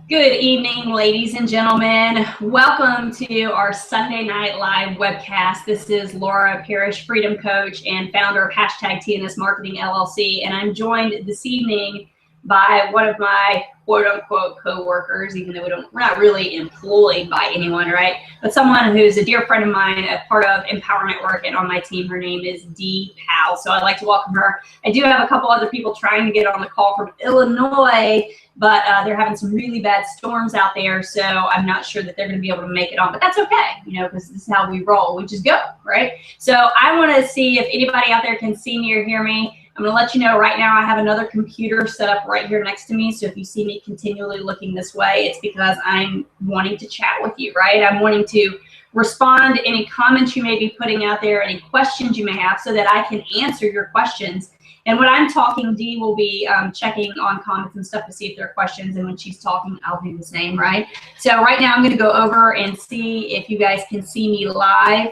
Good evening, ladies and gentlemen. Welcome to our Sunday Night Live webcast. This is Laura Parrish, Freedom Coach and founder of #TNS Marketing LLC. And I'm joined this evening by one of my quote-unquote co-workers, even though we're not really employed by anyone, right? But someone who's a dear friend of mine, a part of Empower Network, and on my team, her name is Dee Powell. So I'd like to welcome her. I do have a couple other people trying to get on the call from Illinois, but they're having some really bad storms out there, so I'm not sure that they're going to be able to make it on, but that's okay, you know, because this is how we roll. We just go, right? So I want to see if anybody out there can see me or hear me. I'm going to let you know right now I have another computer set up right here next to me, so if you see me continually looking this way, it's because I'm wanting to chat with you, right? I'm wanting to respond to any comments you may be putting out there, any questions you may have, so that I can answer your questions. And when I'm talking, Dee will be checking on comments and stuff to see if there are questions, and when she's talking, I'll do the same, right? So right now I'm going to go over and see if you guys can see me live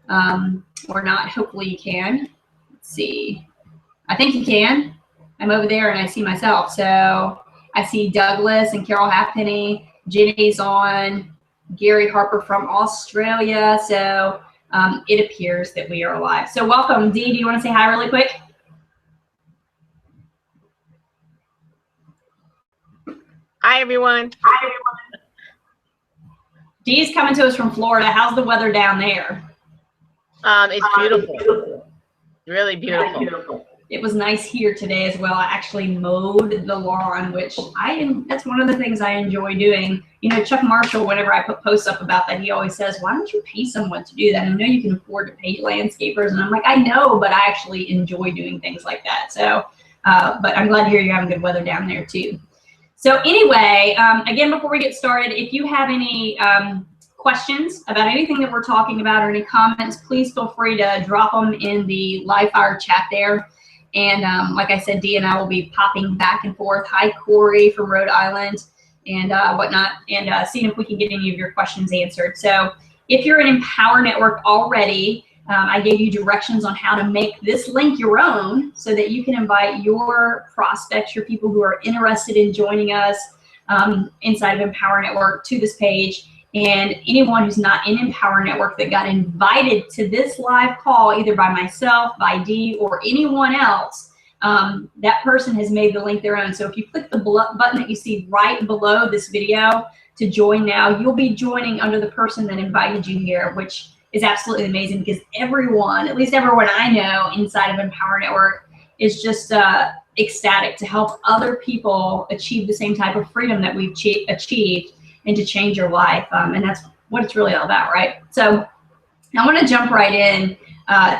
or not. Hopefully you can. Let's see. I think you can. I'm over there and I see myself. So I see Douglas and Carol Halfpenny. Jenny's on. Gary Harper from Australia. So it appears that we are live. So welcome, Dee. Do you want to say hi really quick? Hi, everyone. Hi, everyone. Dee's coming to us from Florida. How's the weather down there? It's beautiful. Really beautiful. It was nice here today as well. I actually mowed the lawn, which that's one of the things I enjoy doing. You know, Chuck Marshall, whenever I put posts up about that, he always says, why don't you pay someone to do that? And I know you can afford to pay landscapers. And I'm like, I know, but I actually enjoy doing things like that. So, but I'm glad to hear you're having good weather down there too. So anyway, again, before we get started, if you have any questions about anything that we're talking about or any comments, please feel free to drop them in the live fire chat there. And like I said, Dee and I will be popping back and forth. Hi, Corey from Rhode Island and whatnot, and seeing if we can get any of your questions answered. So if you're an Empower Network already, I gave you directions on how to make this link your own so that you can invite your prospects, your people who are interested in joining us inside of Empower Network to this page. And anyone who's not in Empower Network that got invited to this live call, either by myself, by Dee, or anyone else, that person has made the link their own. So if you click the button that you see right below this video to join now, you'll be joining under the person that invited you here, which is absolutely amazing because everyone, at least everyone I know inside of Empower Network, is just ecstatic to help other people achieve the same type of freedom that we've achieved and to change your life. And that's what it's really all about, right? So I want to jump right in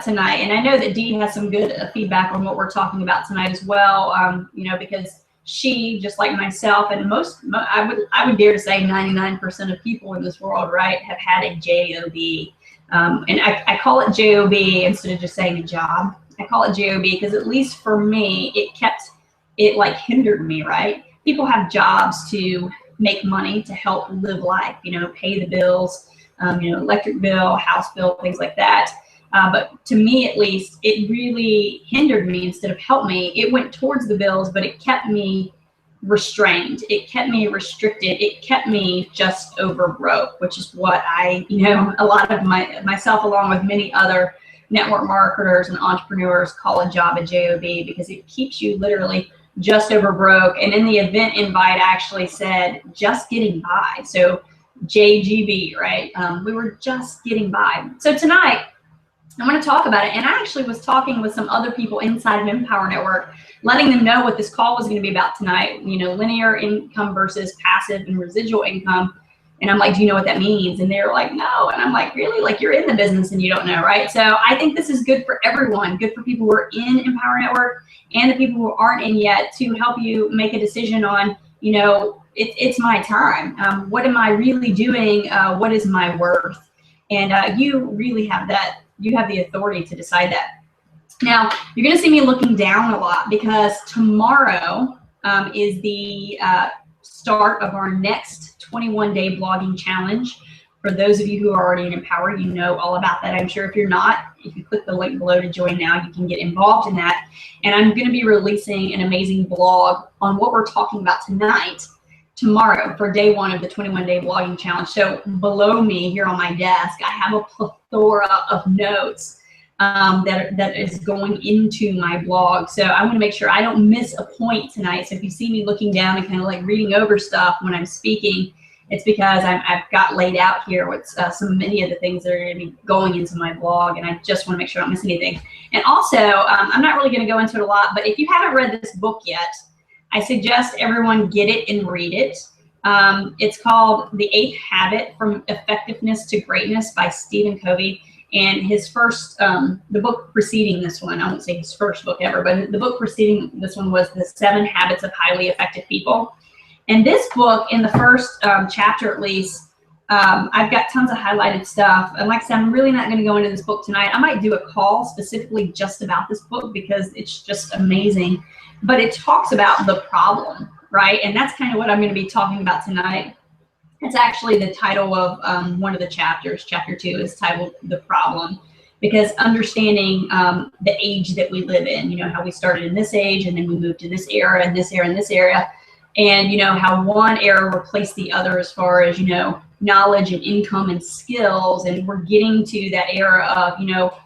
tonight. And I know that Dee has some good feedback on what we're talking about tonight as well, you know, because she, just like myself, and I would dare to say 99% of people in this world, right, have had a JOB. And I call it JOB instead of just saying a job. I call it JOB because at least for me, it like hindered me, right? People have jobs to make money to help live life, you know, pay the bills, you know, electric bill, house bill, things like that. But to me, at least, it really hindered me instead of helped me. It went towards the bills, but it kept me restrained. It kept me restricted. It kept me just over broke, which is what you know, a lot of myself, along with many other network marketers and entrepreneurs, call a job a JOB because it keeps you literally just over broke. And in the event invite actually said just getting by. So JGB, right? We were just getting by. So tonight, I want to talk about it. And I actually was talking with some other people inside of Empower Network, letting them know what this call was going to be about tonight, you know, linear income versus passive and residual income. And I'm like, do you know what that means? And they're like, no. And I'm like, really? Like, you're in the business and you don't know, right? So I think this is good for everyone, good for people who are in Empower Network and the people who aren't in yet, to help you make a decision on, you know, it's my time. What am I really doing? What is my worth? And you really have that. You have the authority to decide that. Now, you're going to see me looking down a lot because tomorrow is the start of our next 21-day blogging challenge. For those of you who are already in Empower, you know all about that. I'm sure if you're not, if you click the link below to join now, you can get involved in that. And I'm going to be releasing an amazing blog on what we're talking about tonight tomorrow for day 1 of the 21-day blogging challenge. So below me here on my desk, I have a plethora of notes that is going into my blog. So I want to make sure I don't miss a point tonight. So if you see me looking down and kind of like reading over stuff when I'm speaking, it's because I've got laid out here with many of the things that are going to be going into my blog, and I just want to make sure I don't miss anything. And also, I'm not really going to go into it a lot, but if you haven't read this book yet, I suggest everyone get it and read it. It's called The 8th Habit from Effectiveness to Greatness by Stephen Covey. And his first, the book preceding this one, I won't say his first book ever, but the book preceding this one was The 7 Habits of Highly Effective People. And this book, in the first chapter at least, I've got tons of highlighted stuff. And like I said, I'm really not going to go into this book tonight. I might do a call specifically just about this book because it's just amazing. But it talks about the problem, right? And that's kind of what I'm going to be talking about tonight. It's actually the title of one of the chapters. Chapter 2 is titled The Problem, because understanding the age that we live in, you know, how we started in this age and then we moved to this era and this era and this area. And, you know, how one era replaced the other as far as, you know, knowledge and income and skills. And we're getting to that era of, you know,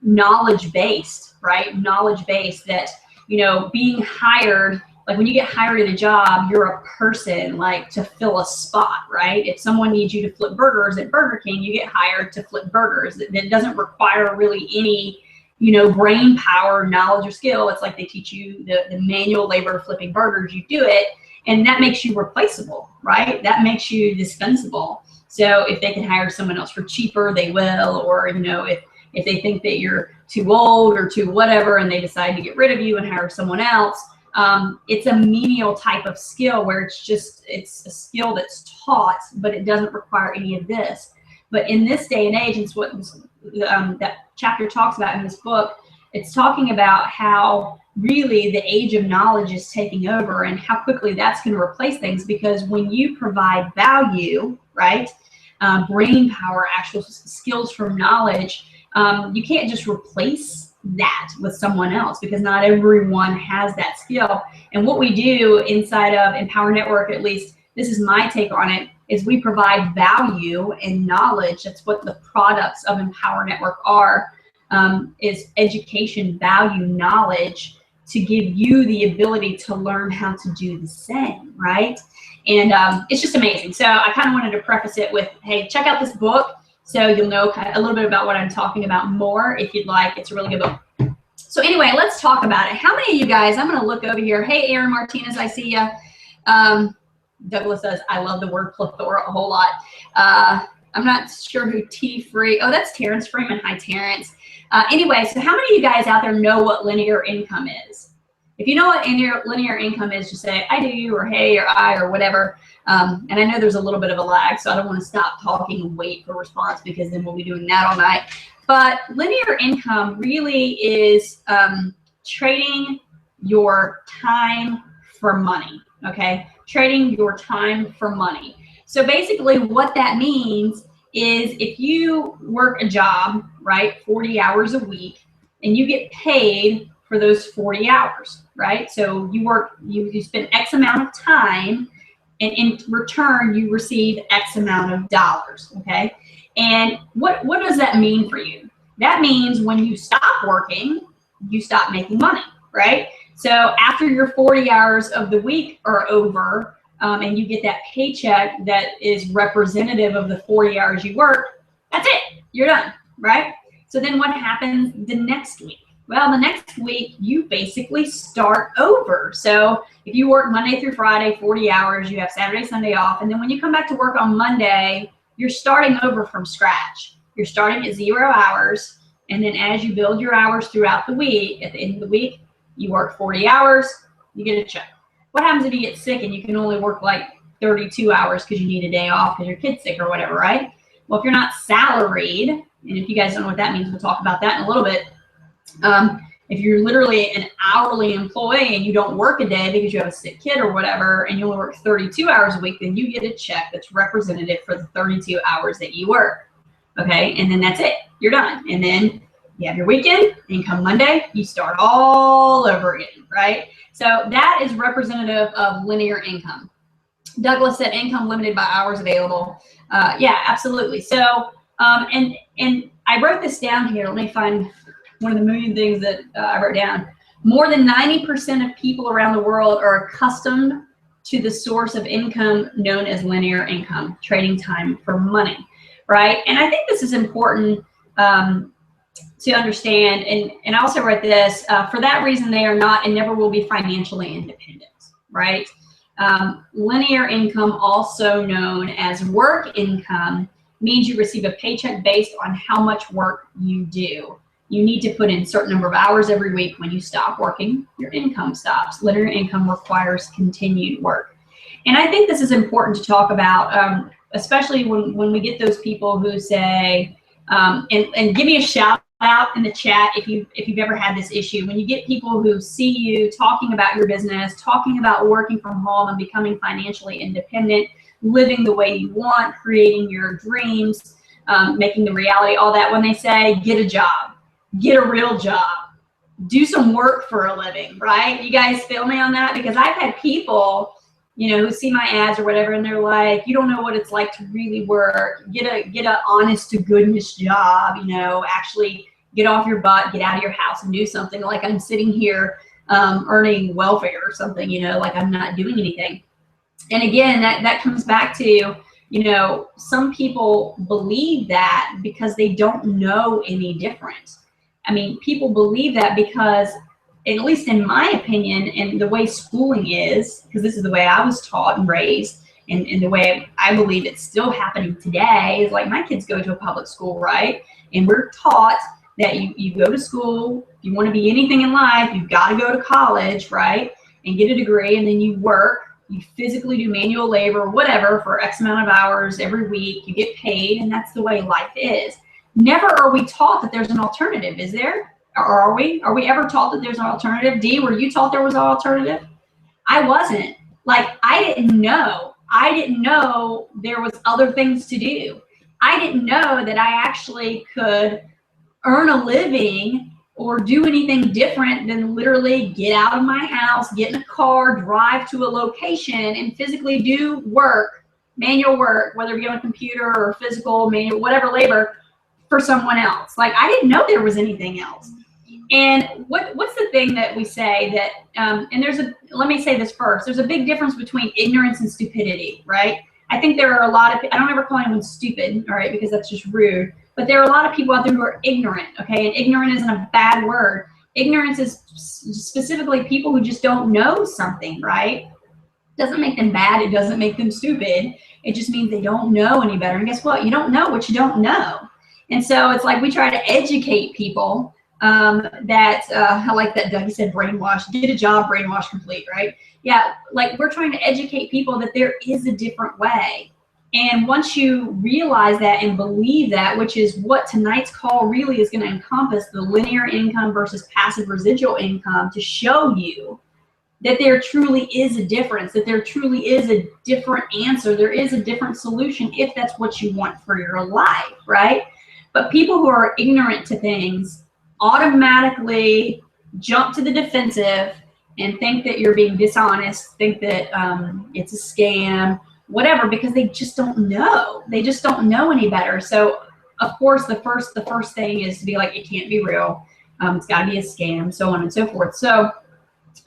knowledge-based, right? Knowledge-based, that, you know, being hired, like when you get hired at a job, you're a person, like to fill a spot, right? If someone needs you to flip burgers at Burger King, you get hired to flip burgers. That doesn't require really any, you know, brain power, knowledge, or skill. It's like they teach you the manual labor of flipping burgers. You do it. And that makes you replaceable, right? That makes you dispensable. So if they can hire someone else for cheaper, they will. Or, you know, if they think that you're too old or too whatever and they decide to get rid of you and hire someone else, it's a menial type of skill where it's a skill that's taught, but it doesn't require any of this. But in this day and age, it's what that chapter talks about in this book. It's talking about how really the age of knowledge is taking over and how quickly that's going to replace things, because when you provide value, right, brain power, actual skills from knowledge, you can't just replace that with someone else, because not everyone has that skill. And what we do inside of Empower Network, at least this is my take on it, is we provide value and knowledge. That's what the products of Empower Network are, is education, value, knowledge, to give you the ability to learn how to do the same, right? And it's just amazing. So I kind of wanted to preface it with, hey, check out this book so you'll know kind of a little bit about what I'm talking about more if you'd like. It's a really good book. So anyway, let's talk about it. How many of you guys, I'm going to look over here. Hey, Aaron Martinez, I see you. Douglas says, I love the word plethora a whole lot. I'm not sure who T-Free, oh, that's Terrence Freeman. Hi, Terrence. Anyway, so how many of you guys out there know what linear income is? If you know what linear income is, just say, I do, or hey, or I, or whatever. And I know there's a little bit of a lag, so I don't want to stop talking and wait for a response, because then we'll be doing that all night. But linear income really is trading your time for money, okay? Trading your time for money. So basically what that means is if you work a job, right, 40 hours a week, and you get paid for those 40 hours, right? So you work, you spend X amount of time, and in return, you receive X amount of dollars, okay? And what does that mean for you? That means when you stop working, you stop making money, right? So after your 40 hours of the week are over, and you get that paycheck that is representative of the 40 hours you work, that's it, you're done, right? So then what happens the next week? Well, the next week, you basically start over. So if you work Monday through Friday, 40 hours, you have Saturday, Sunday off, and then when you come back to work on Monday, you're starting over from scratch. You're starting at 0 hours, and then as you build your hours throughout the week, at the end of the week, you work 40 hours, you get a check. What happens if you get sick and you can only work like 32 hours because you need a day off because your kid's sick or whatever, right? Well, if you're not salaried, and if you guys don't know what that means, we'll talk about that in a little bit. If you're literally an hourly employee and you don't work a day because you have a sick kid or whatever, and you only work 32 hours a week, then you get a check that's representative for the 32 hours that you work. Okay, and then that's it. You're done. And then you have your weekend, and come Monday, you start all over again, right? So that is representative of linear income. Douglas said income limited by hours available. Yeah, absolutely. So, and I wrote this down here. Let me find one of the million things that I wrote down. More than 90% of people around the world are accustomed to the source of income known as linear income, trading time for money, right? And I think this is important to understand. And I also wrote this, for that reason, they are not and never will be financially independent, right? Linear income, also known as work income, means you receive a paycheck based on how much work you do. You need to put in a certain number of hours every week. When you stop working, your income stops. Linear income requires continued work. And I think this is important to talk about, especially when we get those people who say, and give me a shout out in the chat if you've ever had this issue. When you get people who see you talking about your business, talking about working from home and becoming financially independent, living the way you want, creating your dreams, making them reality, all that, when they say, get a job. Get a real job, do some work for a living, right? You guys feel me on that? Because I've had people, you know, who see my ads or whatever, and they're like, you don't know what it's like to really work. Get a honest to goodness job, you know, actually get off your butt, get out of your house and do something. Like I'm sitting here earning welfare or something, you know, like I'm not doing anything. And again, that comes back to, you know, some people believe that because they don't know any different. I mean, people believe that because, at least in my opinion, and the way schooling is, because this is the way I was taught and raised, and the way I believe it's still happening today, is like my kids go to a public school, right? And we're taught that you go to school, if you want to be anything in life, you've got to go to college, right? And get a degree, and then you work, you physically do manual labor, whatever, for X amount of hours every week, you get paid, and that's the way life is. Never are we taught that there's an alternative, is there? Or are we? Are we ever taught that there's an alternative? Dee, were you taught there was an alternative? I wasn't. Like, I didn't know. I didn't know there was other things to do. I didn't know that I actually could earn a living or do anything different than literally get out of my house, get in a car, drive to a location, and physically do work, manual work, whether it be on a computer or physical, manual, whatever labor, for someone else. Like, I didn't know there was anything else. And what's the thing that we say that, and let me say this first, there's a big difference between ignorance and stupidity, right? I think there are a lot of, I don't ever call anyone stupid, all right, because that's just rude, but there are a lot of people out there who are ignorant, okay? And ignorant isn't a bad word. Ignorance is specifically people who just don't know something, right? Doesn't make them bad, it doesn't make them stupid. It just means they don't know any better. And guess what? You don't know what you don't know. And so it's like we try to educate people I like that Dougie said brainwash, get a job, brainwash complete, right? Yeah, like we're trying to educate people that there is a different way. And once you realize that and believe that, which is what tonight's call really is going to encompass, the linear income versus passive residual income, to show you that there truly is a difference, that there truly is a different answer, there is a different solution if that's what you want for your life, right? But people who are ignorant to things automatically jump to the defensive and think that you're being dishonest, think that it's a scam, whatever, because they just don't know. They just don't know any better. So of course the first thing is to be like, it can't be real. It's got to be a scam, so on and so forth. So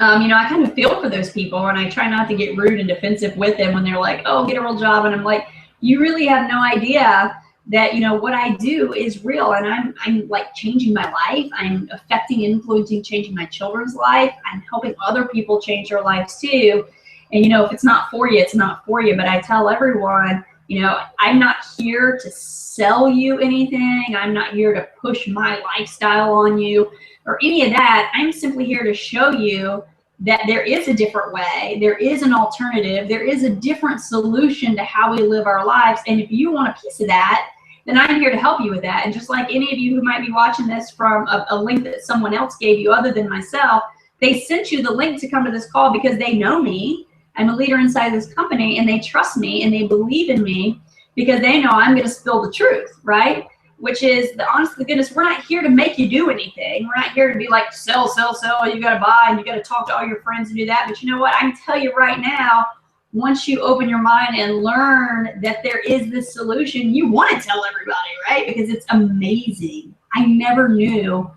you know, I kind of feel for those people, and I try not to get rude and defensive with them when they're like, oh, get a real job. And I'm like, you really have no idea that, you know, what I do is real, and I'm like changing my life. I'm affecting, influencing, changing my children's life. I'm helping other people change their lives too. And, you know, if it's not for you, it's not for you. But I tell everyone, you know, I'm not here to sell you anything. I'm not here to push my lifestyle on you or any of that. I'm simply here to show you that there is a different way. There is an alternative. There is a different solution to how we live our lives. And if you want a piece of that, then I'm here to help you with that. And just like any of you who might be watching this from a link that someone else gave you other than myself, they sent you the link to come to this call because they know me. I'm a leader inside this company, and they trust me and they believe in me because they know I'm going to spill the truth, right? Which is, the honest to goodness, we're not here to make you do anything. We're not here to be like, sell, sell, sell, you got to buy, and you got to talk to all your friends and do that. But you know what? I can tell you right now, once you open your mind and learn that there is this solution, you want to tell everybody, right? Because it's amazing. I never knew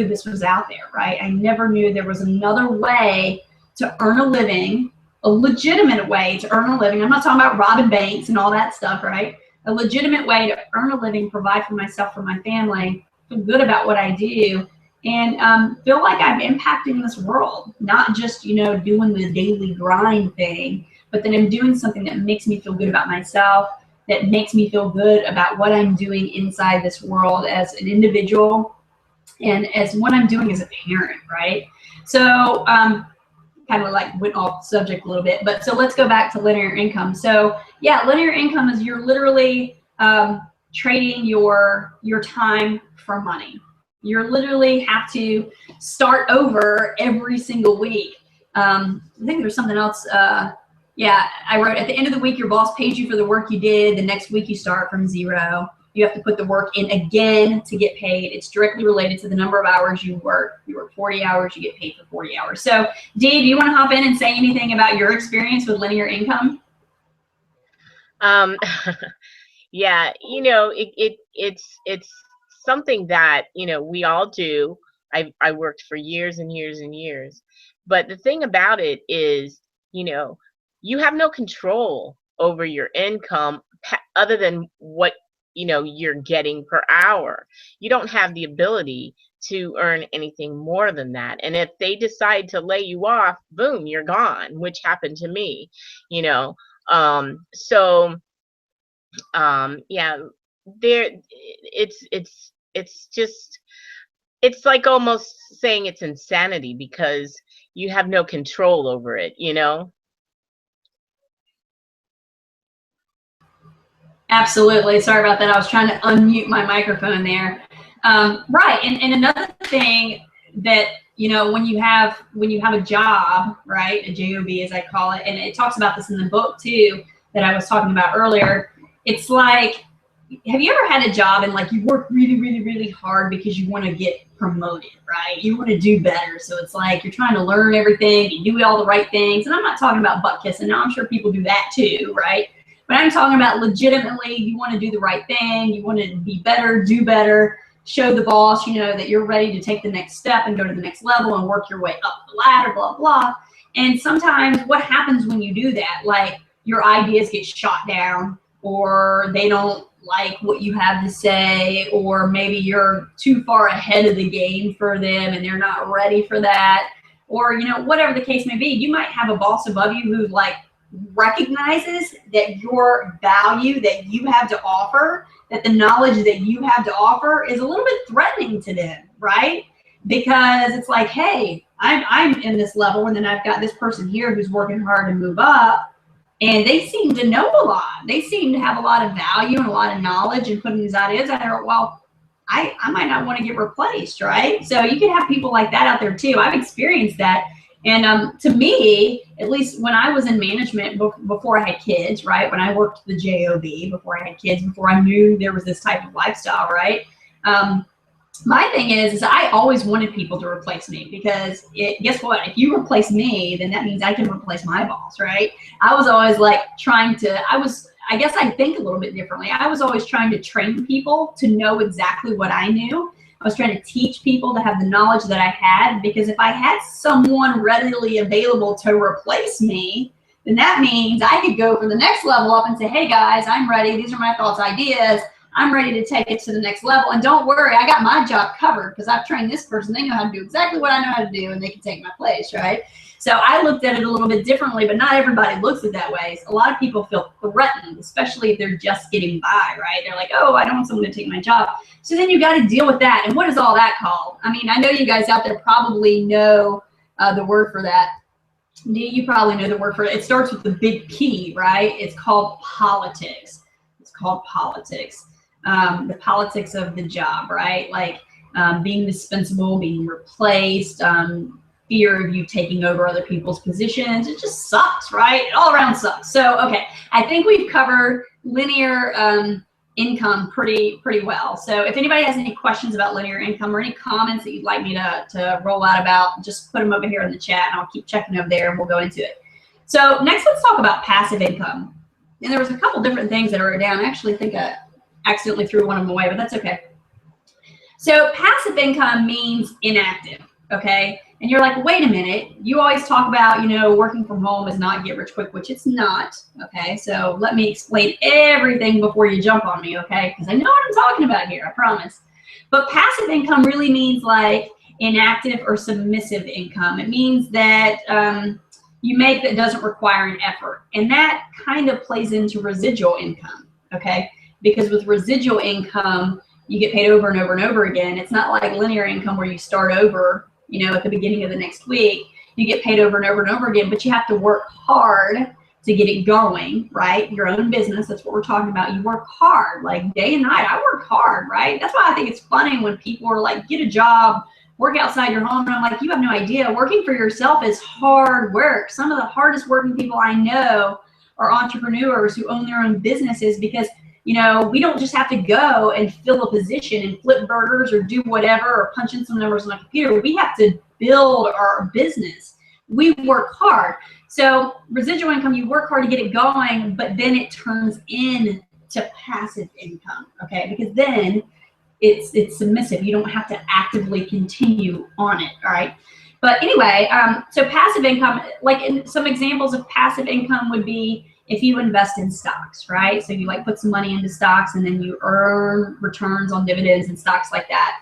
this was out there, right? I never knew there was another way to earn a living, a legitimate way to earn a living. I'm not talking about robbing banks and all that stuff, right? A legitimate way to earn a living, provide for myself, for my family, feel good about what I do, and feel like I'm impacting this world, not just, you know, doing the daily grind thing, but that I'm doing something that makes me feel good about myself, that makes me feel good about what I'm doing inside this world as an individual and as what I'm doing as a parent, right? So kind of like went off subject a little bit, but so let's go back to linear income. So yeah, linear income is you're literally trading your time for money. You literally have to start over every single week. I think there's something else. Yeah, I wrote at the end of the week, your boss paid you for the work you did. The next week you start from zero. You have to put the work in again to get paid. It's directly related to the number of hours you work. You work 40 hours, you get paid for 40 hours. So Dee, do you want to hop in and say anything about your experience with linear income? Yeah, you know, it's something that, you know, we all do. I worked for years and years and years. But the thing about it is, you know, you have no control over your income other than what, you know, you're getting per hour. You don't have the ability to earn anything more than that. And if they decide to lay you off, boom, you're gone, which happened to me, you know. So yeah, there it's just, it's like almost saying it's insanity because you have no control over it, you know. Absolutely. Sorry about that. I was trying to unmute my microphone there. Right. And another thing that, you know, when you have a job, right, a job as I call it, and it talks about this in the book too that I was talking about earlier. It's like, have you ever had a job and like you work really, really, really hard because you want to get promoted, right? You want to do better. So it's like you're trying to learn everything, you do all the right things. And I'm not talking about butt kissing. Now I'm sure people do that too, right? But I'm talking about legitimately, you want to do the right thing, you want to be better, do better, show the boss, you know, that you're ready to take the next step and go to the next level and work your way up the ladder, blah, blah. And sometimes what happens when you do that, like your ideas get shot down, or they don't like what you have to say, or maybe you're too far ahead of the game for them and they're not ready for that, or, you know, whatever the case may be. You might have a boss above you who like recognizes that your value that you have to offer, that the knowledge that you have to offer is a little bit threatening to them, right? Because it's like, hey, I'm in this level, and then I've got this person here who's working hard to move up, and they seem to know a lot. They seem to have a lot of value and a lot of knowledge and putting these ideas out there. Well, I might not want to get replaced, right? So you can have people like that out there too. I've experienced that. And to me, at least when I was in management before I had kids, right? When I worked the job, before I had kids, before I knew there was this type of lifestyle, right? My thing is I always wanted people to replace me, because guess what? If you replace me, then that means I can replace my boss, right? I was always like trying to, I guess I think a little bit differently. I was always trying to train people to know exactly what I knew. I was trying to teach people to have the knowledge that I had, because if I had someone readily available to replace me, then that means I could go for the next level up and say, hey guys, I'm ready. These are my thoughts, ideas. I'm ready to take it to the next level. And don't worry, I got my job covered because I've trained this person. They know how to do exactly what I know how to do, and they can take my place, right? So I looked at it a little bit differently, but not everybody looks at it that way. So a lot of people feel threatened, especially if they're just getting by, right? They're like, oh, I don't want someone to take my job. So then you got to deal with that. And what is all that called? I mean, I know you guys out there probably know the word for that. You probably know the word for it. It starts with the big P, right? It's called politics. It's called politics. The politics of the job, right? Like being dispensable, being replaced, fear of you taking over other people's positions. It just sucks, right? It all around sucks. So, okay, I think we've covered linear income pretty well. So if anybody has any questions about linear income or any comments that you'd like me to roll out about, just put them over here in the chat, and I'll keep checking over there and we'll go into it. So next, let's talk about passive income. And there was a couple different things that I wrote down. I actually think I accidentally threw one of them away, but that's okay. So passive income means inactive, okay? And you're like, wait a minute, you always talk about, working from home is not get rich quick, which it's not, okay? So let me explain everything before you jump on me, okay? Because I know what I'm talking about here, I promise. But passive income really means like inactive or submissive income. It means that you make that doesn't require an effort. And that kind of plays into residual income, okay? Because with residual income, you get paid over and over and over again. It's not like linear income where you start over, at the beginning of the next week. You get paid over and over and over again, but you have to work hard to get it going, right? Your own business, that's what we're talking about. You work hard, like day and night. I work hard, right? That's why I think it's funny when people are like, get a job, work outside your home. And I'm like, you have no idea. Working for yourself is hard work. Some of the hardest working people I know are entrepreneurs who own their own businesses because we don't just have to go and fill a position and flip burgers or do whatever or punch in some numbers on a computer. We have to build our business. We work hard. So residual income, you work hard to get it going, but then it turns into passive income, okay? Because then it's submissive. You don't have to actively continue on it, all right? But anyway, so passive income, like some examples of passive income would be if you invest in stocks, right? So you like put some money into stocks and then you earn returns on dividends and stocks like that.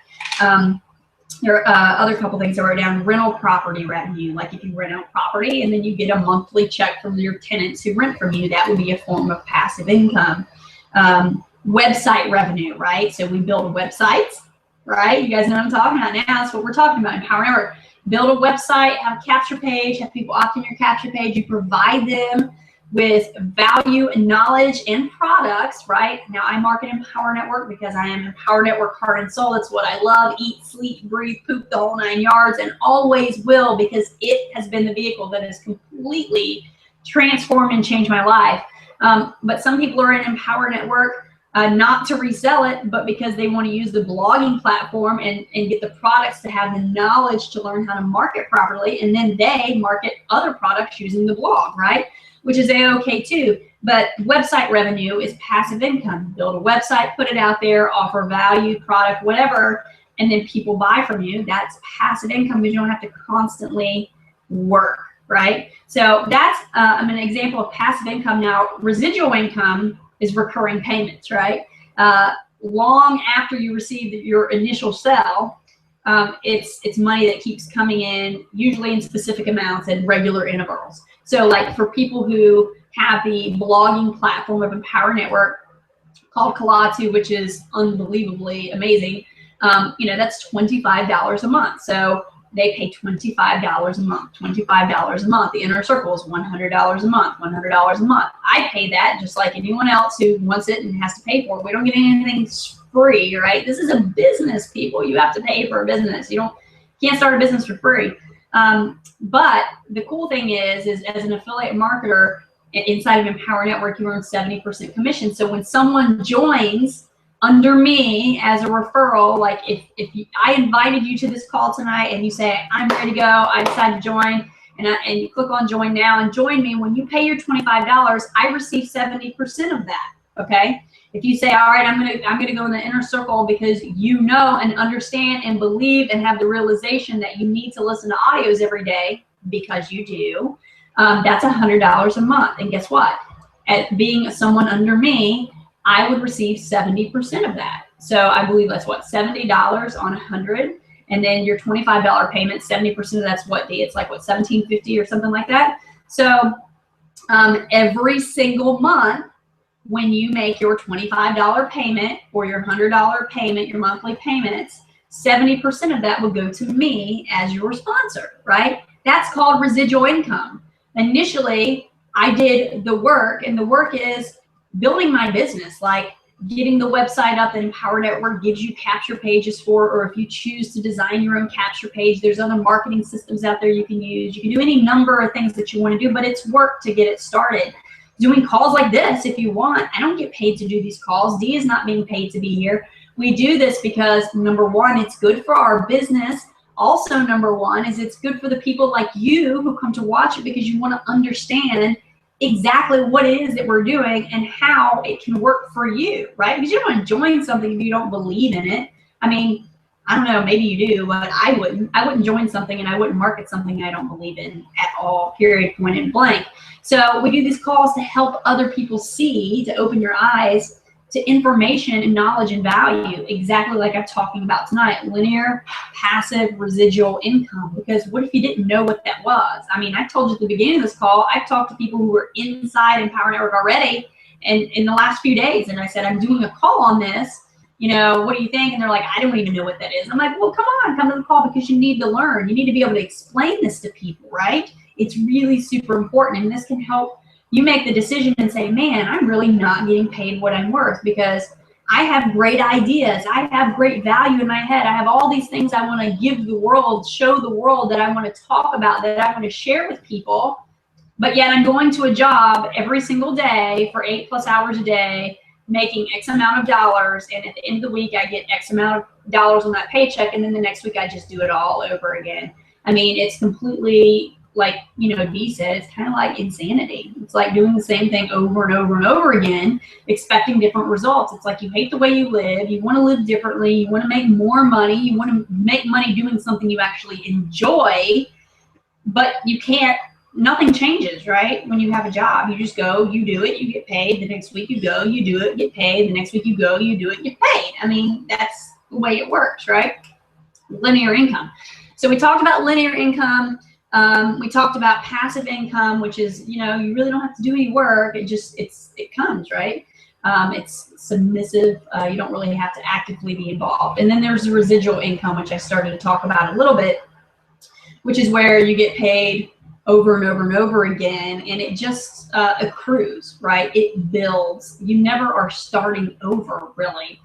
There are other couple things I wrote down. Rental property revenue, like if you rent out property and then you get a monthly check from your tenants who rent from you, that would be a form of passive income. Website revenue, right? So we build websites, right? You guys know what I'm talking about now. That's what we're talking about. Empower Network. Build a website, have a capture page, have people opt in your capture page. You provide them with value and knowledge and products, right? Now I market Empower Network because I am Empower Network heart and soul. It's what I love, eat, sleep, breathe, poop, the whole 9 yards, and always will, because it has been the vehicle that has completely transformed and changed my life. But some people are in Empower Network not to resell it, but because they want to use the blogging platform and get the products to have the knowledge to learn how to market properly, and then they market other products using the blog, right? Which is a-okay too. But website revenue is passive income. Build a website, put it out there, offer value, product, whatever, and then people buy from you. That's passive income because you don't have to constantly work, right? So that's an example of passive income. Now, residual income is recurring payments, right? Long after you receive your initial sell, it's money that keeps coming in, usually in specific amounts and regular intervals. So like for people who have the blogging platform of Empower Network called Kalatu, which is unbelievably amazing, that's $25 a month. So they pay $25 a month, $25 a month. The inner circle is $100 a month, $100 a month. I pay that just like anyone else who wants it and has to pay for it. We don't get anything free, right? This is a business, people. You have to pay for a business. You can't start a business for free. But the cool thing is as an affiliate marketer inside of Empower Network, you earn 70% commission. So when someone joins under me as a referral, like if I invited you to this call tonight and you say, I'm ready to go, I decided to join, and you click on join now and join me, when you pay your $25, I receive 70% of that, okay? If you say, all right, I'm gonna go in the inner circle because you know and understand and believe and have the realization that you need to listen to audios every day, because you do, that's $100 a month. And guess what? At being someone under me, I would receive 70% of that. So I believe that's what, $70 on 100, and then your $25 payment, 70% of that's what, it's like what, $17.50 or something like that. So every single month, when you make your $25 payment or your $100 payment, your monthly payments, 70% of that will go to me as your sponsor, right? That's called residual income. Initially, I did the work, and the work is building my business, like getting the website up that Empower Network gives you capture pages for, or if you choose to design your own capture page, there's other marketing systems out there you can use. You can do any number of things that you want to do, but it's work to get it started. Doing calls like this if you want. I don't get paid to do these calls. Dee is not being paid to be here. We do this because, number one, it's good for our business. Also, number one is it's good for the people like you who come to watch it because you want to understand exactly what it is that we're doing and how it can work for you, right? Because you don't want to join something if you don't believe in it. I mean, I don't know, maybe you do, but I wouldn't. I wouldn't join something and I wouldn't market something I don't believe in at all, period, point and blank. So we do these calls to help other people see, to open your eyes to information and knowledge and value, exactly like I'm talking about tonight, linear, passive, residual income. Because what if you didn't know what that was? I mean, I told you at the beginning of this call, I've talked to people who were inside Empower Network already and in the last few days, and I said, I'm doing a call on this. You know, what do you think? And they're like, I don't even know what that is. I'm like, well, come on, come to the call because you need to learn. You need to be able to explain this to people, right? It's really super important, and this can help you make the decision and say, man, I'm really not getting paid what I'm worth because I have great ideas. I have great value in my head. I have all these things I want to give the world, show the world, that I want to talk about, that I want to share with people. But yet I'm going to a job every single day for 8+ hours a day, making X amount of dollars. And at the end of the week, I get X amount of dollars on that paycheck. And then the next week, I just do it all over again. I mean, it's completely, like, you know, Dee said, it's kind of like insanity. It's like doing the same thing over and over and over again, expecting different results. It's like you hate the way you live. You want to live differently. You want to make more money. You want to make money doing something you actually enjoy, but you can't. Nothing changes, right? When you have a job, you just go, you do it, you get paid. The next week you go, you do it, get paid. The next week you go, you do it, get paid. I mean, that's the way it works, right? Linear income. So we talked about linear income. We talked about passive income, which is, you know, you really don't have to do any work. It comes, right? It's submissive. You don't really have to actively be involved. And then there's the residual income, which I started to talk about a little bit, which is where you get paid over and over and over again, and it just accrues, right? It builds. You never are starting over, really.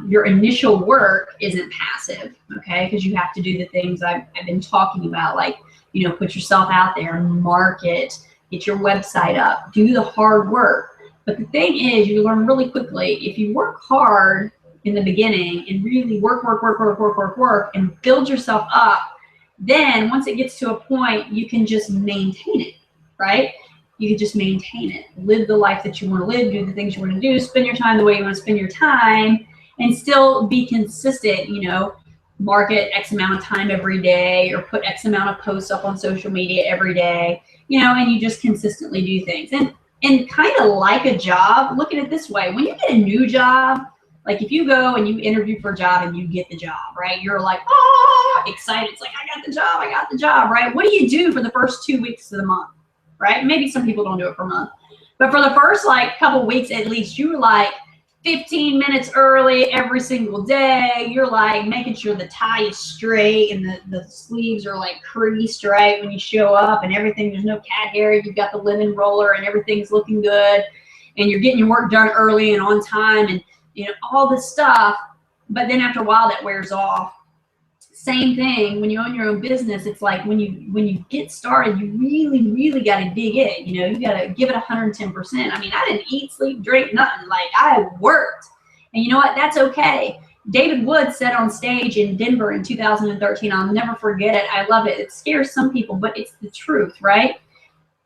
Your initial work isn't passive, okay? Because you have to do the things I've been talking about, like, you know, put yourself out there, market, get your website up, do the hard work. But the thing is, you learn really quickly, if you work hard in the beginning and really work, and build yourself up, then once it gets to a point, you can just maintain it, right? You can just maintain it. Live the life that you want to live, do the things you want to do, spend your time the way you want to spend your time, and still be consistent, you know, market X amount of time every day, or put X amount of posts up on social media every day, you know, and you just consistently do things. And kind of like a job, look at it this way. When you get a new job, like if you go and you interview for a job and you get the job, right? You're like, oh, excited. It's like, I got the job, right? What do you do for the first 2 weeks of the month, right? Maybe some people don't do it for a month. But for the first like couple weeks at least, you were like 15 minutes early every single day. You're like making sure the tie is straight and the sleeves are like creased, right? When you show up and everything, there's no cat hair. You've got the linen roller and everything's looking good. And you're getting your work done early and on time, and you know, all this stuff. But then after a while that wears off. Same thing when you own your own business. It's like when you get started, you really got to dig in. You know, you got to give it 110%. I mean, I didn't eat, sleep, drink, nothing. Like, I worked. And you know what? That's okay. David Wood said on stage in Denver in 2013, I'll never forget it. I love it. It scares some people, but it's the truth, right?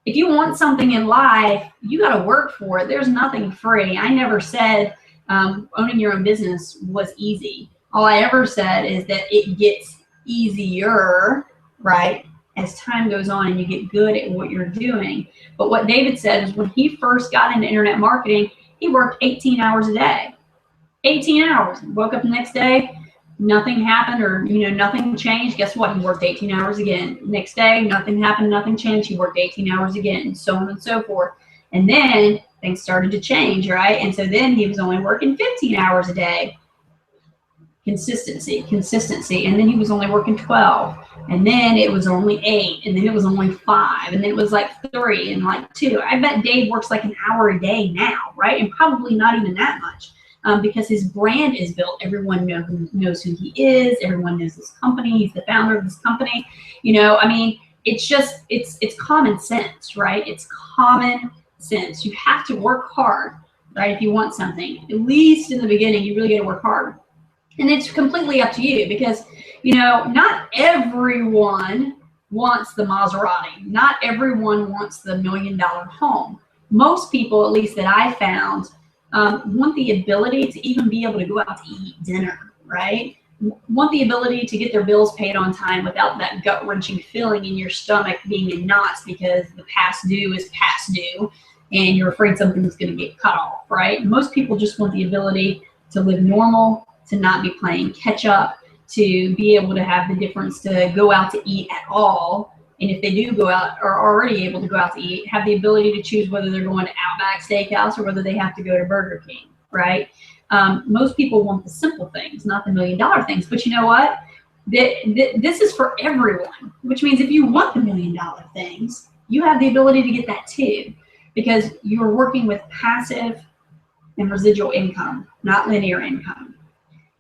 If you want something in life, you got to work for it. There's nothing free. I never said owning your own business was easy. All I ever said is that it gets easier, right, as time goes on and you get good at what you're doing. But what David said is when he first got into internet marketing, he worked 18 hours a day. 18 hours. Woke up the next day, nothing happened, or you know, nothing changed. Guess what? He worked 18 hours again. Next day, nothing happened, nothing changed. He worked 18 hours again, and so on and so forth. And then things started to change, right? And so then he was only working 15 hours a day. Consistency, and then he was only working 12, and then it was only 8, and then it was only 5, and then it was like 3 and like 2. I bet Dave works like an hour a day now, right? And probably not even that much, because his brand is built. Everyone knows who he is. Everyone knows this company. He's the founder of this company. You know, I mean, it's just it's common sense, right? It's common sense. You have to work hard, right? If you want something, at least in the beginning, you really got to work hard. And it's completely up to you because, you know, not everyone wants the Maserati. Not everyone wants the $1 million home. Most people, at least that I found, want the ability to even be able to go out to eat dinner, right? Want the ability to get their bills paid on time without that gut-wrenching feeling in your stomach being in knots because the past due is past due and you're afraid something's going to get cut off, right? Most people just want the ability to live normal, to not be playing catch up, to be able to have the difference to go out to eat at all. And if they do go out or are already able to go out to eat, have the ability to choose whether they're going to Outback Steakhouse or whether they have to go to Burger King, right? Most people want the simple things, not the $1 million things. But you know what? This is for everyone, which means if you want the $1 million things, you have the ability to get that too, because you're working with passive and residual income, not linear income.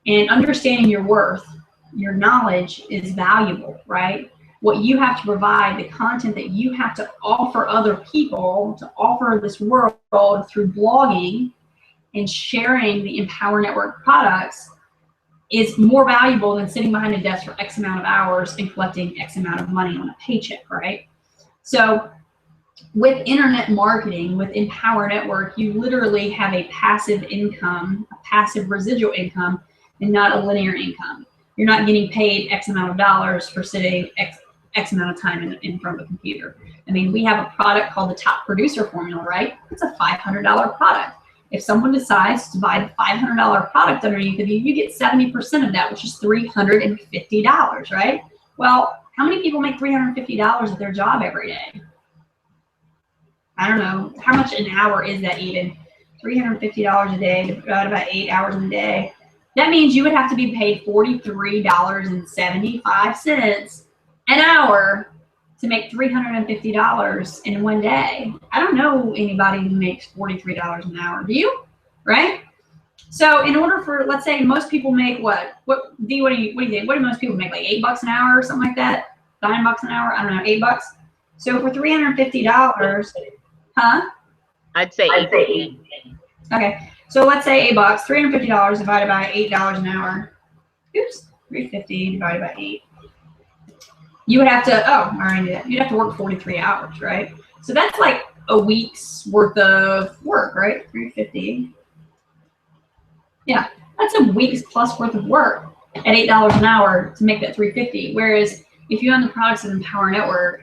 And understanding your worth, your knowledge is valuable, right? What you have to provide, the content that you have to offer other people, to offer this world through blogging and sharing the Empower Network products is more valuable than sitting behind a desk for X amount of hours and collecting X amount of money on a paycheck, right? So with internet marketing, with Empower Network, you literally have a passive income, a passive residual income, and not a linear income. You're not getting paid X amount of dollars for sitting X amount of time in front of a computer. I mean, we have a product called the Top Producer Formula, right? It's a $500 product. If someone decides to buy the $500 product underneath of you, you get 70% of that, which is $350, right? Well, how many people make $350 at their job every day? I don't know. How much an hour is that even? $350 a day divided by 8 hours in a day. That means you would have to be paid $43.75 an hour to make $350 in one day. I don't know anybody who makes $43 an hour. Do you? Right? So in order for, let's say most people make what do you think? What do most people make? Like $8 an hour or something like that? $9 an hour? I don't know, $8. So for $350, huh? I'd say 8. Okay. So let's say $8, $350 divided by $8 an hour. Oops, 350 divided by 8. You would have to, I already knew that. You'd have to work 43 hours, right? So that's like a week's worth of work, right? 350. Yeah, that's a week's plus worth of work at $8 an hour to make that 350. Whereas if you own the products of Empower Network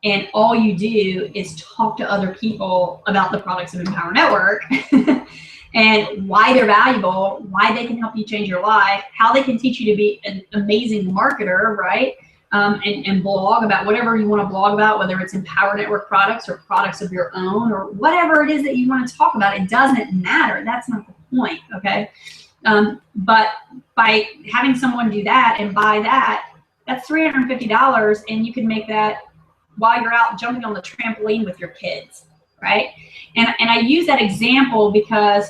and all you do is talk to other people about the products of Empower Network and why they're valuable, why they can help you change your life, how they can teach you to be an amazing marketer, right? And blog about whatever you want to blog about, whether it's Empower Network products or products of your own or whatever it is that you want to talk about. It doesn't matter. That's not the point, okay? But by having someone do that and buy that, that's $350, and you can make that while you're out jumping on the trampoline with your kids, right? And I use that example because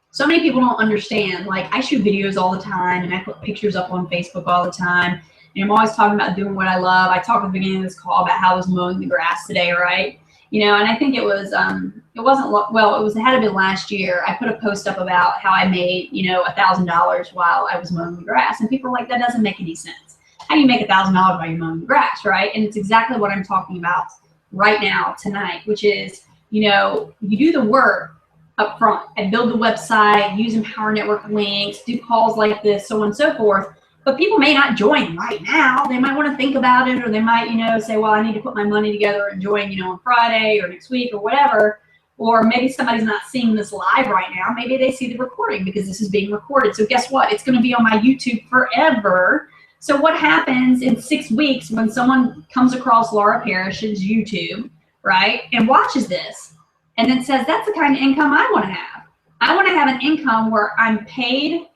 so many people don't understand. Like, I shoot videos all the time, and I put pictures up on Facebook all the time. And I'm always talking about doing what I love. I talked at the beginning of this call about how I was mowing the grass today, right? You know, and I think it was, it wasn't, well, it had been last year. I put a post up about how I made, you know, $1,000 while I was mowing the grass. And people were like, that doesn't make any sense. How do you make $1,000 while you're mowing the grass, right? And it's exactly what I'm talking about right now, tonight, which is, you know, you do the work up front and build the website, use Empower Network links, do calls like this, so on and so forth. But people may not join right now. They might want to think about it, or they might, you know, say, well, I need to put my money together and join, you know, on Friday or next week or whatever. Or maybe somebody's not seeing this live right now. Maybe they see the recording because this is being recorded. So guess what? It's going to be on my YouTube forever. So what happens in 6 weeks when someone comes across Laura Parrish's YouTube, right, and watches this and then says, that's the kind of income I want to have. I want to have an income where I'm paid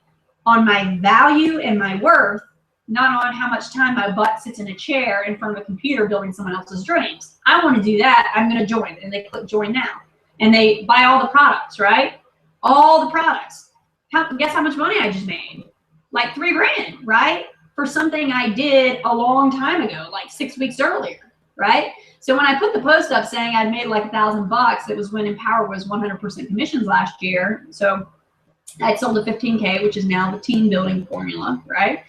on my value and my worth, not on how much time my butt sits in a chair in front of a computer building someone else's dreams. I want to do that. I'm going to join. And they click join now. And they buy all the products, right? All the products. Guess how much money I just made? Like $3 grand, right? For something I did a long time ago, like 6 weeks earlier, right? So when I put the post up saying I'd made like $1,000, it was when Empower was 100% commissions last year. So I sold a 15K, which is now the team building formula, right?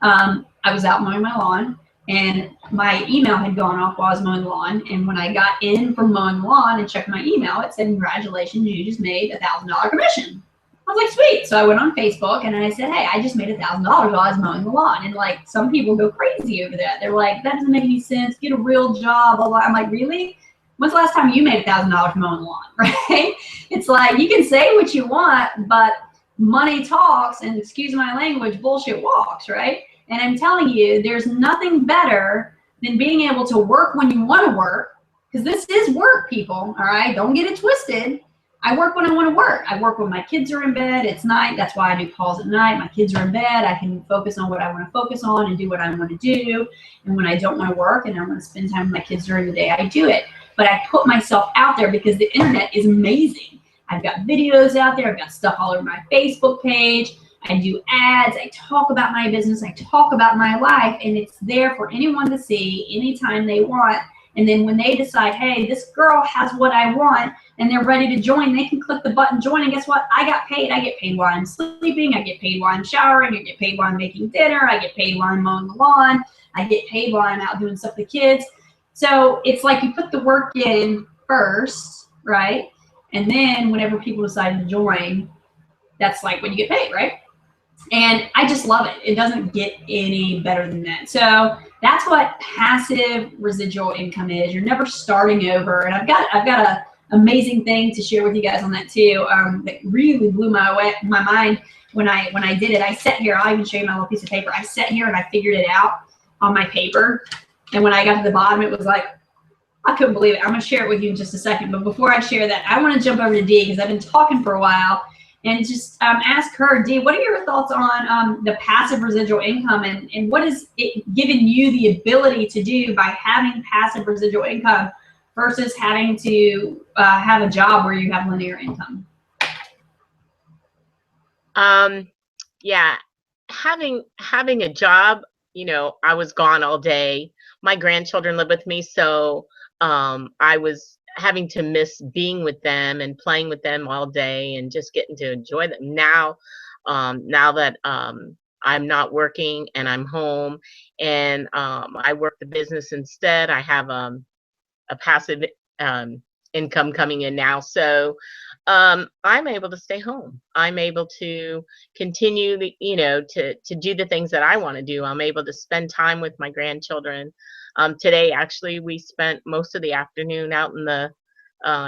I was out mowing my lawn, and my email had gone off while I was mowing the lawn. And when I got in from mowing the lawn and checked my email, it said, "Congratulations, you just made a $1,000 commission." I was like, sweet. So I went on Facebook and I said, hey, I just made $1,000 while I was mowing the lawn. And like, some people go crazy over that. They're like, that doesn't make any sense. Get a real job. Blah, blah. I'm like, really? When's the last time you made $1,000 mowing the lawn, right? It's like, you can say what you want, but money talks, and excuse my language, bullshit walks, right? And I'm telling you, there's nothing better than being able to work when you want to work, because this is work, people, all right? Don't get it twisted. I work when I want to work. I work when my kids are in bed. It's night. That's why I do calls at night. My kids are in bed. I can focus on what I want to focus on and do what I want to do. And when I don't want to work and I want to spend time with my kids during the day, I do it. But I put myself out there because the internet is amazing. I've got videos out there. I've got stuff all over my Facebook page. I do ads. I talk about my business. I talk about my life. And it's there for anyone to see anytime they want. And then when they decide, hey, this girl has what I want, and they're ready to join, they can click the button join, and guess what? I got paid. I get paid while I'm sleeping. I get paid while I'm showering. I get paid while I'm making dinner. I get paid while I'm mowing the lawn. I get paid while I'm out doing stuff with the kids. So it's like you put the work in first, right? And then whenever people decide to join, that's like when you get paid, right? And I just love it. It doesn't get any better than that. So that's what passive residual income is. You're never starting over. And I've got an amazing thing to share with you guys on that too. That really blew my mind when I did it. I sat here. I'll even show you my little piece of paper. I sat here and I figured it out on my paper. And when I got to the bottom, it was like, I couldn't believe it. I'm going to share it with you in just a second. But before I share that, I want to jump over to Dee, because I've been talking for a while, and just ask her, Dee, what are your thoughts on the passive residual income, and what has it given you the ability to do by having passive residual income versus having to have a job where you have linear income? Yeah, having a job, I was gone all day. My grandchildren live with me, so I was having to miss being with them and playing with them all day and just getting to enjoy them. Now that I'm not working and I'm home, and I work the business instead, I have a passive income coming in now. So I'm able to stay home. I'm able to continue to do the things that I want to do. I'm able to spend time with my grandchildren. Today, actually, we spent most of the afternoon out in the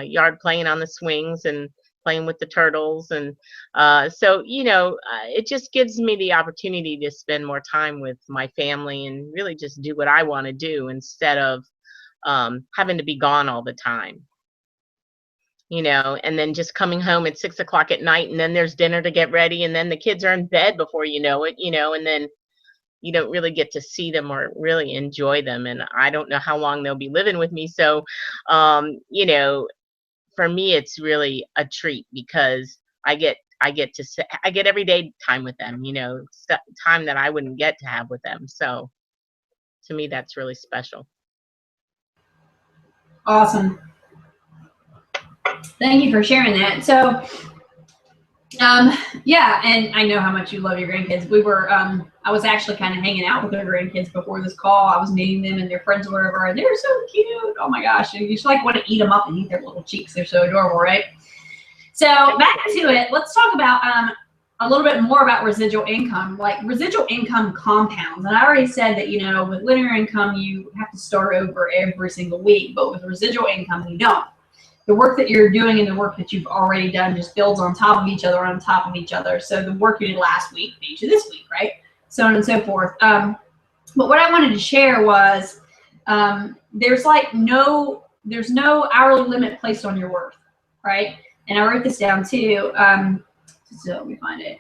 yard playing on the swings and playing with the turtles. And so, it just gives me the opportunity to spend more time with my family and really just do what I want to do instead of having to be gone all the time. And then just coming home at 6 o'clock at night, and then there's dinner to get ready, and then the kids are in bed before you know it, and then you don't really get to see them or really enjoy them. And I don't know how long they'll be living with me. So, for me, it's really a treat because I get everyday time with them, time that I wouldn't get to have with them. So to me, that's really special. Awesome. Thank you for sharing that. So, yeah, and I know how much you love your grandkids. We were, I was actually kind of hanging out with their grandkids before this call. I was meeting them, and their friends were over, and they're so cute. Oh my gosh, you just like want to eat them up and eat their little cheeks. They're so adorable, right? So back to it. Let's talk about a little bit more about residual income. Like, residual income compounds, and I already said that with linear income you have to start over every single week, but with residual income you don't. The work that you're doing and the work that you've already done just builds on top of each other, So the work you did last week made you this week, right? So on and so forth. But what I wanted to share was there's no hourly limit placed on your worth, right? And I wrote this down too. So let me find it.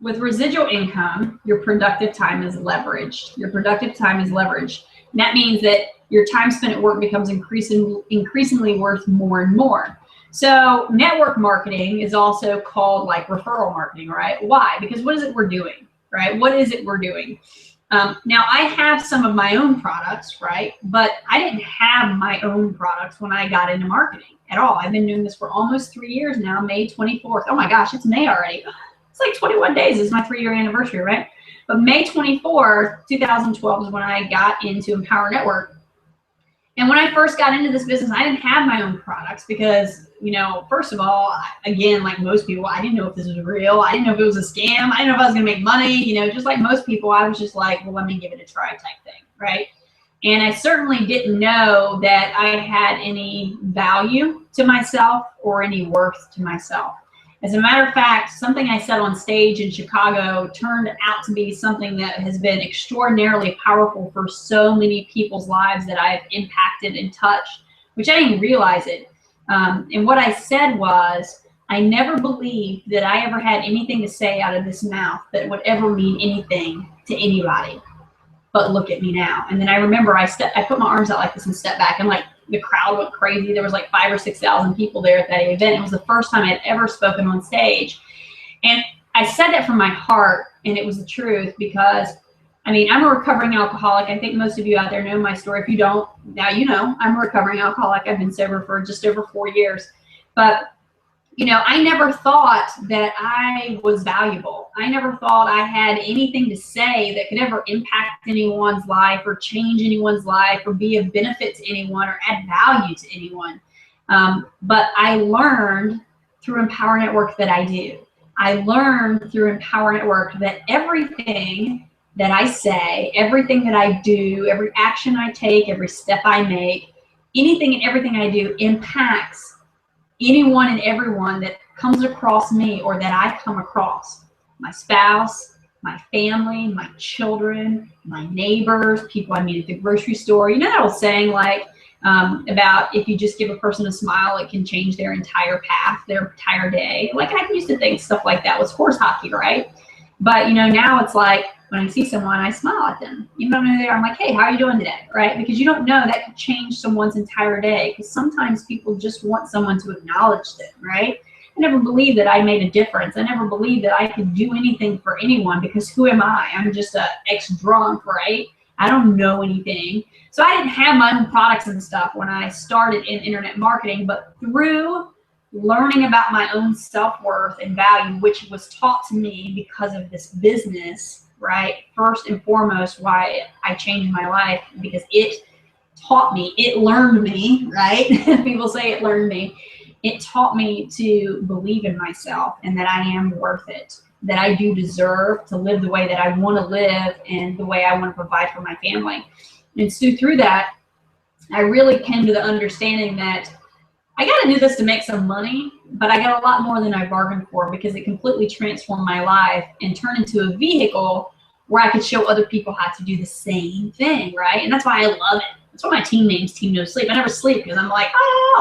With residual income, your productive time is leveraged. And that means that your time spent at work becomes increasingly worth more and more. So network marketing is also called like referral marketing, right? Why? Because what is it we're doing, right? What is it we're doing? Now I have some of my own products, right? But I didn't have my own products when I got into marketing at all. I've been doing this for almost 3 years now, May 24th. Oh my gosh, it's May already. It's like 21 days. It's my 3-year anniversary, right? But May 24th, 2012 is when I got into Empower Network. And when I first got into this business, I didn't have my own products because, you know, first of all, again, like most people, I didn't know if this was real. I didn't know if it was a scam. I didn't know if I was going to make money. You know, just like most people, I was just like, well, let me give it a try type thing, right? And I certainly didn't know that I had any value to myself or any worth to myself. As a matter of fact, something I said on stage in Chicago turned out to be something that has been extraordinarily powerful for so many people's lives that I've impacted and touched, which I didn't realize it. And what I said was, I never believed that I ever had anything to say out of this mouth that would ever mean anything to anybody. But look at me now. And then I remember I put my arms out like this and stepped back, and like the crowd went crazy. There was like 5,000 or 6,000 people there at that event. It was the first time I had ever spoken on stage. And I said that from my heart, and it was the truth, because I mean, I'm a recovering alcoholic. I think most of you out there know my story. If you don't, now you know. I'm a recovering alcoholic. I've been sober for just over 4 years. But you know, I never thought that I was valuable. I never thought I had anything to say that could ever impact anyone's life or change anyone's life or be of benefit to anyone or add value to anyone. But I learned through Empower Network that I do. I learned through Empower Network that everything that I say, everything that I do, every action I take, every step I make, anything and everything I do impacts anyone and everyone that comes across me or that I come across. My spouse, my family, my children, my neighbors, people I meet at the grocery store. You know that old saying like about if you just give a person a smile, it can change their entire path, their entire day. Like I used to think stuff like that was horse hockey, right? But you know, now it's like when I see someone, I smile at them. Even though they're there, I'm like, hey, how are you doing today, right? Because you don't know, that could change someone's entire day. Because sometimes people just want someone to acknowledge them, right? I never believed that I made a difference. I never believed that I could do anything for anyone, because who am I? I'm just a ex-drunk, right? I don't know anything. So I didn't have my own products and stuff when I started in internet marketing, but through learning about my own self-worth and value, which was taught to me because of this business, right? First and foremost, why I changed my life, because it taught me, it learned me, right? People say it learned me. It taught me to believe in myself and that I am worth it, that I do deserve to live the way that I want to live and the way I want to provide for my family. And so through that, I really came to the understanding that I got to do this to make some money, but I got a lot more than I bargained for, because it completely transformed my life and turned into a vehicle where I could show other people how to do the same thing, right? And that's why I love it. That's why my team name's Team No Sleep. I never sleep because I'm like,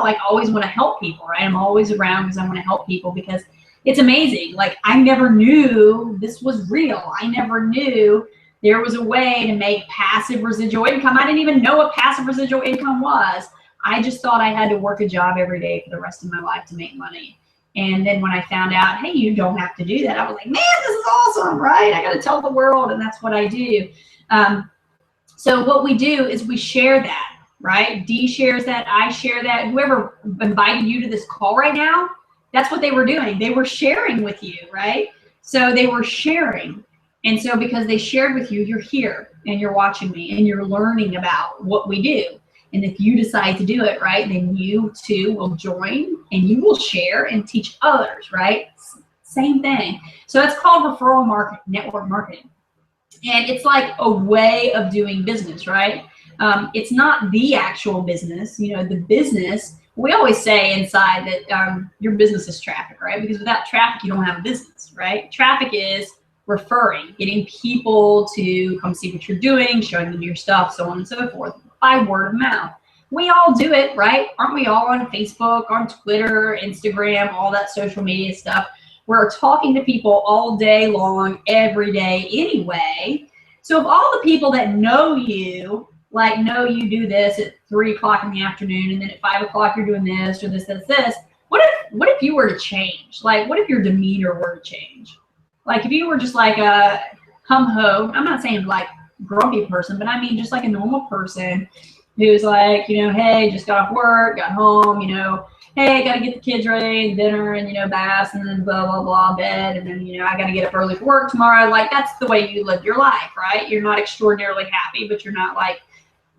like always want to help people, right? I'm always around because I want to help people, because it's amazing. Like I never knew this was real. I never knew there was a way to make passive residual income. I didn't even know what passive residual income was. I just thought I had to work a job every day for the rest of my life to make money. And then when I found out, hey, you don't have to do that, I was like, man, this is awesome, right? I got to tell the world, and that's what I do. So what we do is we share that, right? Dee shares that, I share that. Whoever invited you to this call right now, that's what they were doing. They were sharing with you, right? So they were sharing. And so because they shared with you, you're here and you're watching me and you're learning about what we do. And if you decide to do it, right, then you too will join and you will share and teach others, right? Same thing. So it's called referral network marketing. And it's like a way of doing business, right? It's not the actual business. You know, the business, we always say inside that your business is traffic, right? Because without traffic, you don't have a business, right? Traffic is referring, getting people to come see what you're doing, showing them your stuff, so on and so forth, by word of mouth. We all do it, right? Aren't we all on Facebook, on Twitter, Instagram, all that social media stuff? We're talking to people all day long, every day anyway. So if all the people that know you, like know you do this at 3 o'clock in the afternoon, and then at 5 o'clock you're doing this or this, what if you were to change? Like, what if your demeanor were to change? Like if you were just like a hum-ho, I'm not saying like grumpy person, but I mean just like a normal person who's like, you know, hey, just got off work, got home, you know, hey, got to get the kids ready, and dinner, and, you know, baths, and then blah, blah, blah, bed, and then, you know, I got to get up early for work tomorrow. Like, that's the way you live your life, right? You're not extraordinarily happy, but you're not like,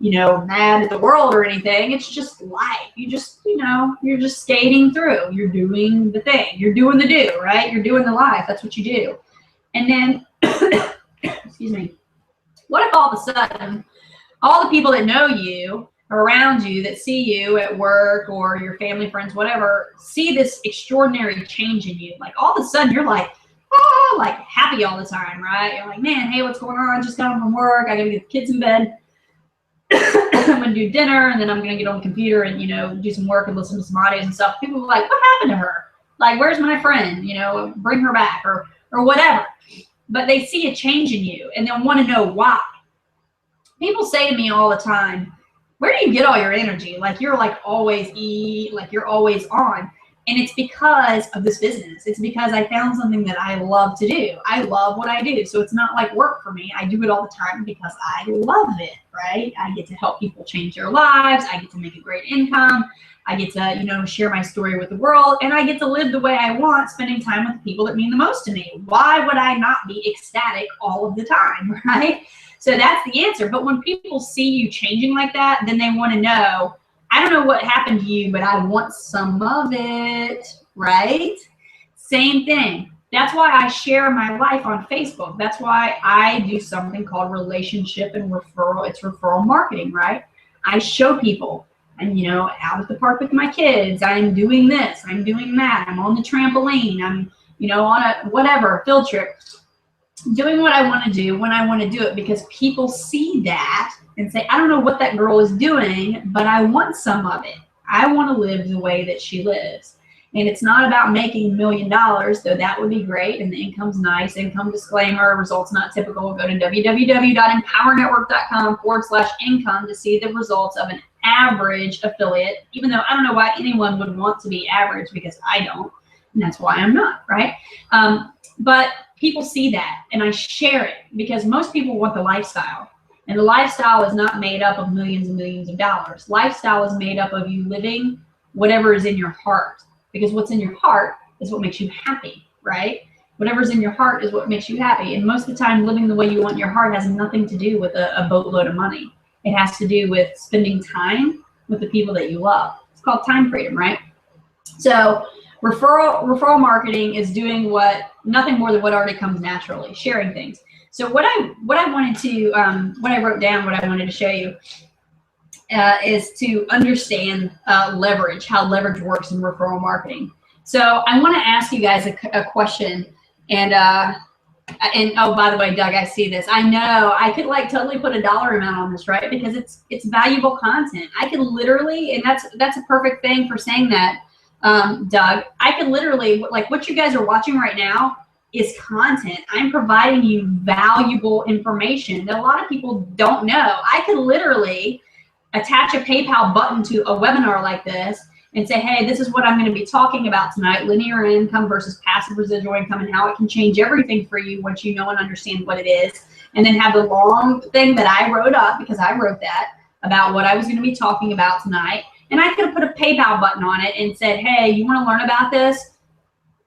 you know, mad at the world or anything. It's just life. You just, you know, you're just skating through. You're doing the thing. You're doing the do, right? You're doing the life. That's what you do. And then, excuse me, what if all of a sudden, all the people that know you around you, that see you at work or your family, friends, whatever, see this extraordinary change in you? Like, all of a sudden you're like, oh, like happy all the time, right? You're like, man, hey, what's going on? Just got home from work. I got to get the kids in bed. I'm going to do dinner, and then I'm going to get on the computer and, you know, do some work and listen to some audios and stuff. People are like, what happened to her? Like, where's my friend? You know, bring her back, or whatever. But they see a change in you, and they want to know why. People say to me all the time, where do you get all your energy? Like, you're like always like you're always on. And it's because of this business. It's because I found something that I love to do. I love what I do. So it's not like work for me. I do it all the time because I love it, right? I get to help people change their lives. I get to make a great income. I get to, you know, share my story with the world, and I get to live the way I want, spending time with the people that mean the most to me. Why would I not be ecstatic all of the time, right? So that's the answer. But when people see you changing like that, then they want to know, I don't know what happened to you, but I want some of it, right? Same thing. That's why I share my life on Facebook. That's why I do something called relationship and referral. It's referral marketing, right? I show people, I'm, you know, out at the park with my kids. I'm doing this. I'm doing that. I'm on the trampoline. I'm, you know, on a whatever field trip, doing what I want to do when I want to do it, because people see that and say, I don't know what that girl is doing, but I want some of it. I want to live the way that she lives. And it's not about making $1 million, though that would be great, and the income's nice. Income disclaimer, results not typical. Go to www.empowernetwork.com/income to see the results of an average affiliate, even though I don't know why anyone would want to be average, because I don't, and that's why I'm not, right? But people see that, and I share it because most people want the lifestyle. And the lifestyle is not made up of millions and millions of dollars. Lifestyle is made up of you living whatever is in your heart, because what's in your heart is what makes you happy, right? Whatever's in your heart is what makes you happy. And most of the time, living the way you want your heart has nothing to do with a boatload of money. It has to do with spending time with the people that you love. It's called time freedom, right? So referral marketing is doing nothing more than what already comes naturally, sharing things. So what I wanted to, what I wrote down, what I wanted to show you is to understand leverage, how leverage works in referral marketing. So I want to ask you guys a question, and oh, by the way, Doug, I see this. I know I could like totally put a dollar amount on this, right? Because it's valuable content. I could literally, and that's a perfect thing for saying that, Doug. I could literally, like what you guys are watching right now is content. I'm providing you valuable information that a lot of people don't know. I could literally attach a PayPal button to a webinar like this and say, hey, this is what I'm going to be talking about tonight, linear income versus passive residual income, and how it can change everything for you once you know and understand what it is. And then have the long thing that I wrote up, because I wrote that, about what I was going to be talking about tonight. And I could have put a PayPal button on it and said, hey, you want to learn about this?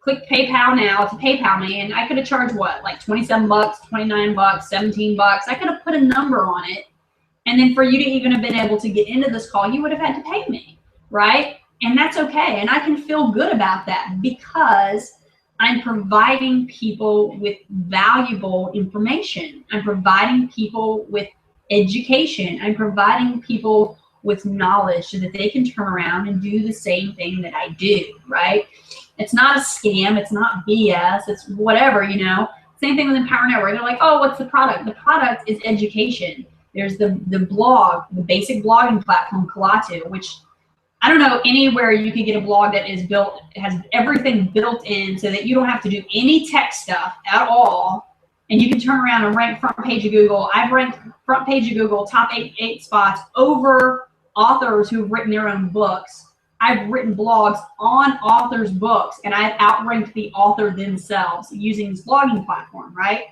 Click PayPal now to PayPal me. And I could have charged what, like 27 bucks, 29 bucks, 17 bucks. I could have put a number on it. And then for you to even have been able to get into this call, you would have had to pay me, right? And that's okay. And I can feel good about that because I'm providing people with valuable information. I'm providing people with education. I'm providing people with knowledge so that they can turn around and do the same thing that I do, right? It's not a scam. It's not BS. It's whatever, you know. Same thing with Empower Network. They're like, oh, what's the product? The product is education. There's the blog, the basic blogging platform, Kalatu, which I don't know anywhere you can get a blog that is built, has everything built in so that you don't have to do any tech stuff at all. And you can turn around and rank front page of Google. I've ranked front page of Google top eight spots over authors who've written their own books. I've written blogs on authors' books, and I've outranked the author themselves using this blogging platform, right?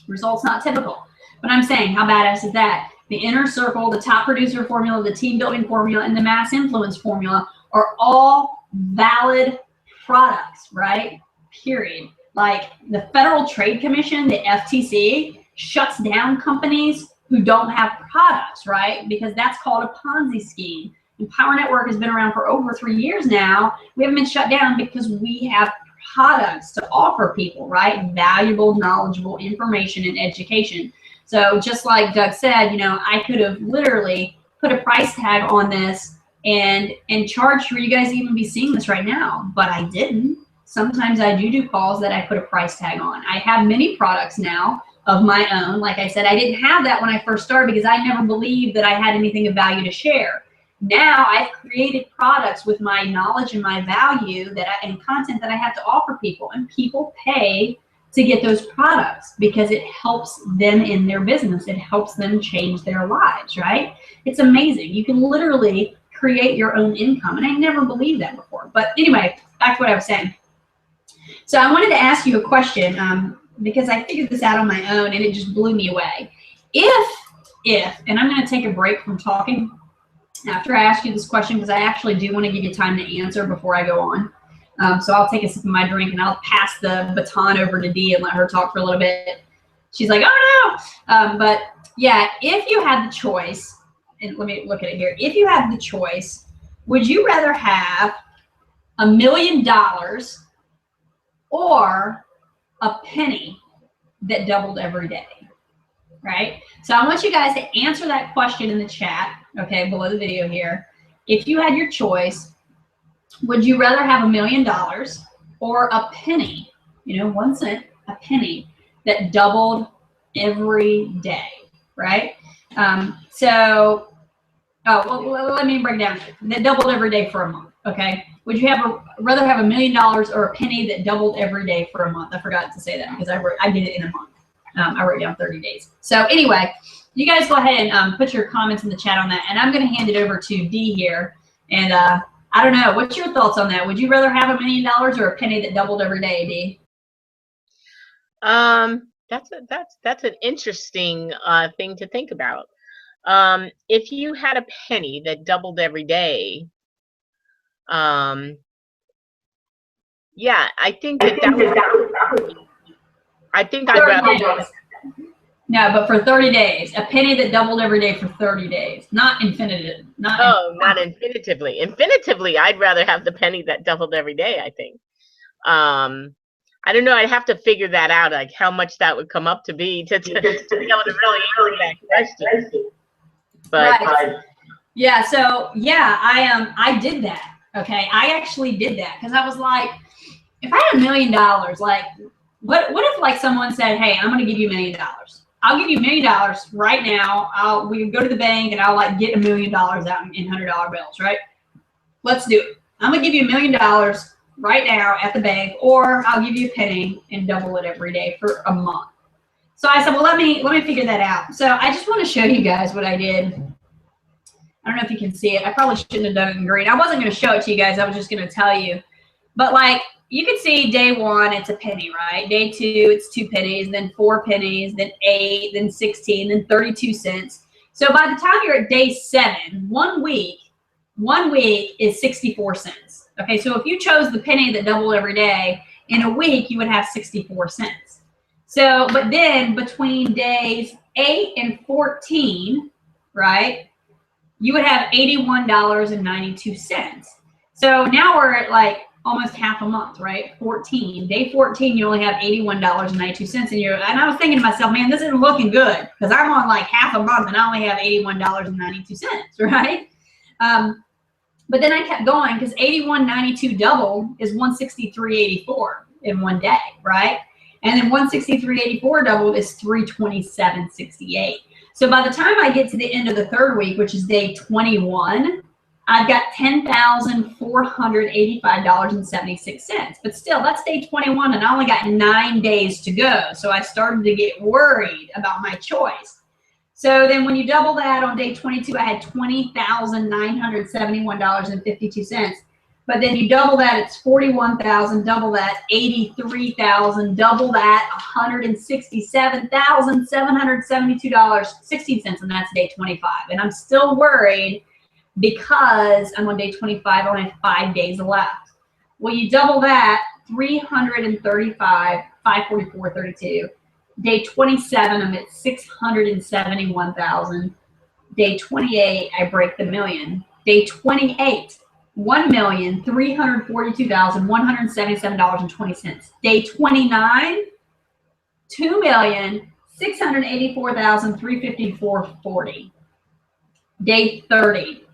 Results not typical. But I'm saying, how badass is that? The inner circle, the top producer formula, the team building formula, and the mass influence formula are all valid products, right? Period. Like the Federal Trade Commission, the FTC, shuts down companies who don't have products, right? Because that's called a Ponzi scheme. And Power Network has been around for over 3 years now. We haven't been shut down because we have products to offer people, right? Valuable, knowledgeable information and education. So just like Doug said, you know, I could have literally put a price tag on this and charged for you guys to even be seeing this right now, but I didn't. Sometimes I do calls that I put a price tag on. I have many products now of my own. Like I said, I didn't have that when I first started because I never believed that I had anything of value to share. Now I've created products with my knowledge and my value and content that I have to offer people, and people pay to get those products because it helps them in their business. It helps them change their lives, right? It's amazing. You can literally create your own income, and I never believed that before. But anyway, back to what I was saying. So I wanted to ask you a question because I figured this out on my own and it just blew me away. If, and I'm going to take a break from talking after I ask you this question because I actually do want to give you time to answer before I go on. So I'll take a sip of my drink and I'll pass the baton over to Dee and let her talk for a little bit. She's like, oh no. But yeah, if you had the choice, and let me look at it here. If you had the choice, would you rather have $1 million or a penny that doubled every day, right? So I want you guys to answer that question in the chat, okay, below the video here. If you had your choice, would you rather have $1 million or a penny, you know, 1 cent, a penny that doubled every day, right? Let me break down. That doubled every day for a month, okay? Would you rather have $1 million or a penny that doubled every day for a month? I forgot to say that because I did it in a month. I wrote down 30 days. So anyway, you guys go ahead and put your comments in the chat on that, and I'm going to hand it over to Dee here. And I don't know, what's your thoughts on that? Would you rather have $1 million or a penny that doubled every day, Dee? That's an interesting thing to think about. If you had a penny that doubled every day, yeah, I think I'd rather. No, but for 30 days, a penny that doubled every day for 30 days, not infinitive. Not infinitively. Infinitively, I'd rather have the penny that doubled every day, I think. I don't know. I'd have to figure that out, like how much that would come up to be to be able to really answer that question. But right. Yeah, so yeah, I did that. Okay, I actually did that because I was like, if I had $1 million, like, what if like someone said, hey, I'm gonna give you $1 million. I'll give you $1 million right now. We can go to the bank and I'll like get $1 million out in $100 bills, right? Let's do it. I'm gonna give you $1 million right now at the bank, or I'll give you a penny and double it every day for a month. So I said, well, let me figure that out. So I just want to show you guys what I did. I don't know if you can see it. I probably shouldn't have done it in green. I wasn't going to show it to you guys. I was just going to tell you. But like, you can see day 1, it's a penny, right? Day 2, it's 2 pennies, then 4 pennies, then 8, then 16, then 32 cents. So by the time you're at day 7, 1 week is 64 cents. Okay, so if you chose the penny that doubled every day, in a week, you would have 64 cents. So, but then between days 8 and 14, right, you would have $81.92. So now we're at like almost half a month, right? 14. Day 14, you only have $81.92. And I was thinking to myself, man, this isn't looking good because I'm on like half a month and I only have $81.92, right? But then I kept going because 81.92 double is 163.84 in 1 day, right? And then 163.84 doubled is 327.68. So by the time I get to the end of the 3rd week, which is day 21, I've got $10,485.76. But still, that's day 21, and I only got 9 days to go. So I started to get worried about my choice. So then when you double that on day 22, I had $20,971.52. But then you double that, it's 41,000, double that, 83,000, double that, $167,772.16, and that's day 25. And I'm still worried because I'm on day 25, I only have 5 days left. Well, you double that, 335, 544.32. Day 27, I'm at 671,000. Day 28, I break the million. Day 28, $1,342,177.20. Day 29, $2,684,354.40. Day 30,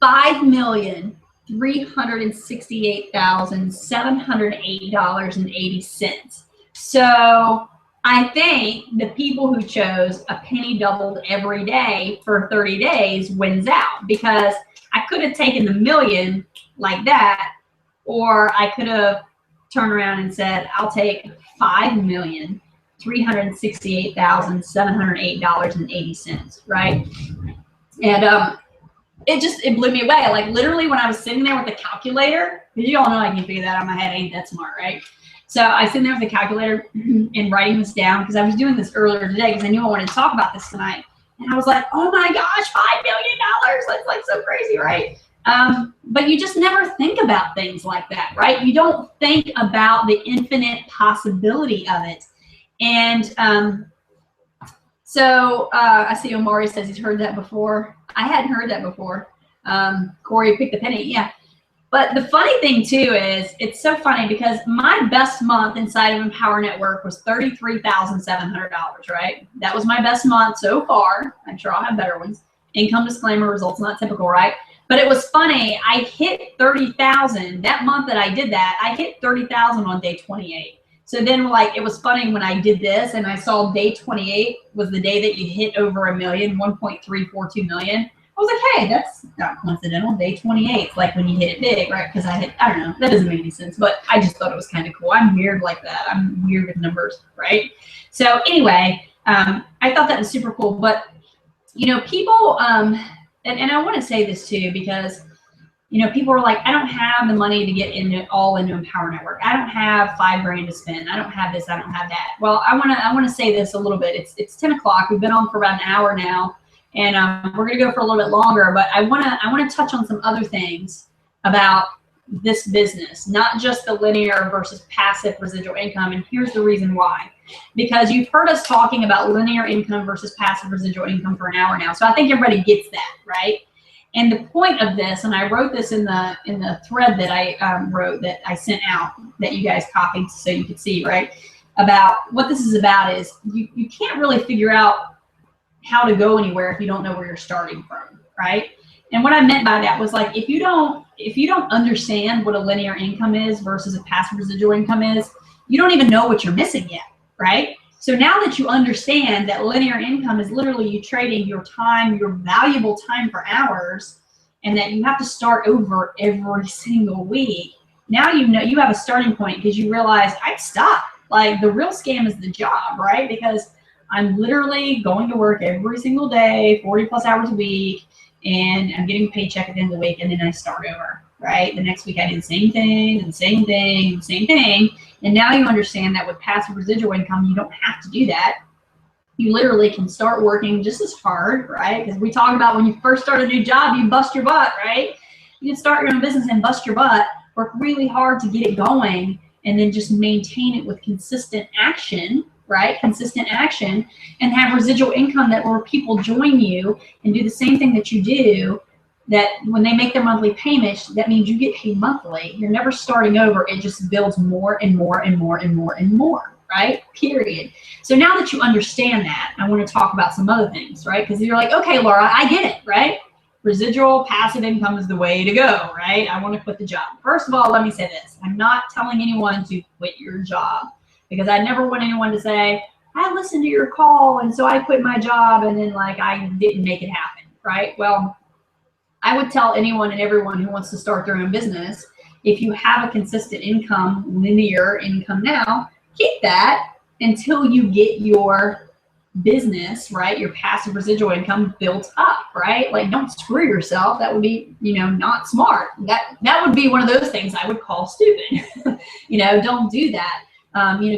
$5,368,708.80. So I think the people who chose a penny doubled every day for 30 days wins out, because I could have taken the million like that, or I could have turned around and said, I'll take $5,368,708.80, right? And it blew me away. Like literally when I was sitting there with the calculator, because you all know I can figure that out in my head, I ain't that smart, right? So I was sitting there with the calculator and writing this down, because I was doing this earlier today because I knew I wanted to talk about this tonight. And I was like, oh my gosh, $5 million. That's like so crazy, right? But you just never think about things like that, right? You don't think about the infinite possibility of it. And I see Omari says he's heard that before. I hadn't heard that before. Corey picked the penny, yeah. But the funny thing too is, it's so funny because my best month inside of Empower Network was $33,700, right? That was my best month so far. I'm sure I'll have better ones. Income disclaimer, results not typical, right? But it was funny, I hit 30,000. That month that I did that, I hit 30,000 on day 28. So then like, it was funny when I did this and I saw day 28 was the day that you hit over a million, 1.342 million. I was like, hey, that's not coincidental. Day 28, like when you hit it big, right? Because I don't know, that doesn't make any sense, but I just thought it was kind of cool. I'm weird like that. I'm weird with numbers, right? So anyway, I thought that was super cool. But, you know, people, and I want to say this too, because, you know, people are like, I don't have the money to get into Empower Network. I don't have $5 grand to spend. I don't have this. I don't have that. Well, I want to say this a little bit. It's 10 o'clock. We've been on for about an hour now. And we're going to go for a little bit longer, but I want to touch on some other things about this business, not just the linear versus passive residual income. And here's the reason why. Because you've heard us talking about linear income versus passive residual income for an hour now. So I think everybody gets that, right? And the point of this, and I wrote this in the thread that I wrote, that I sent out, that you guys copied so you could see, right? About what this is about is you can't really figure out how to go anywhere if you don't know where you're starting from, right? And what I meant by that was like, if you don't understand what a linear income is versus a passive residual income is, you don't even know what you're missing yet, right? So now that you understand that linear income is literally you trading your time, your valuable time for hours, and that you have to start over every single week, now you know you have a starting point, because you realize I've stopped. Like the real scam is the job, right? Because I'm literally going to work every single day, 40 plus hours a week, and I'm getting a paycheck at the end of the week, and then I start over, right? The next week I do the same thing, and the same thing, and the same thing. And now you understand that with passive residual income, you don't have to do that. You literally can start working just as hard, right? Because we talk about when you first start a new job, you bust your butt, right? You can start your own business and bust your butt, work really hard to get it going, and then just maintain it with consistent action, right? Consistent action, and have residual income that where people join you and do the same thing that you do, that when they make their monthly payments, that means you get paid monthly. You're never starting over. It just builds more and more and more and more and more, right? Period. So now that you understand that, I want to talk about some other things, right? Because you're like, okay, Laura, I get it, right? Residual passive income is the way to go, right? I want to quit the job. First of all, let me say this. I'm not telling anyone to quit your job, because I never want anyone to say, I listened to your call and so I quit my job and then like I didn't make it happen, right? Well, I would tell anyone and everyone who wants to start their own business, if you have a consistent income, linear income now, keep that until you get your business, right, your passive residual income built up, right? Like, don't screw yourself. That would be, not smart. That would be one of those things I would call stupid. Don't do that.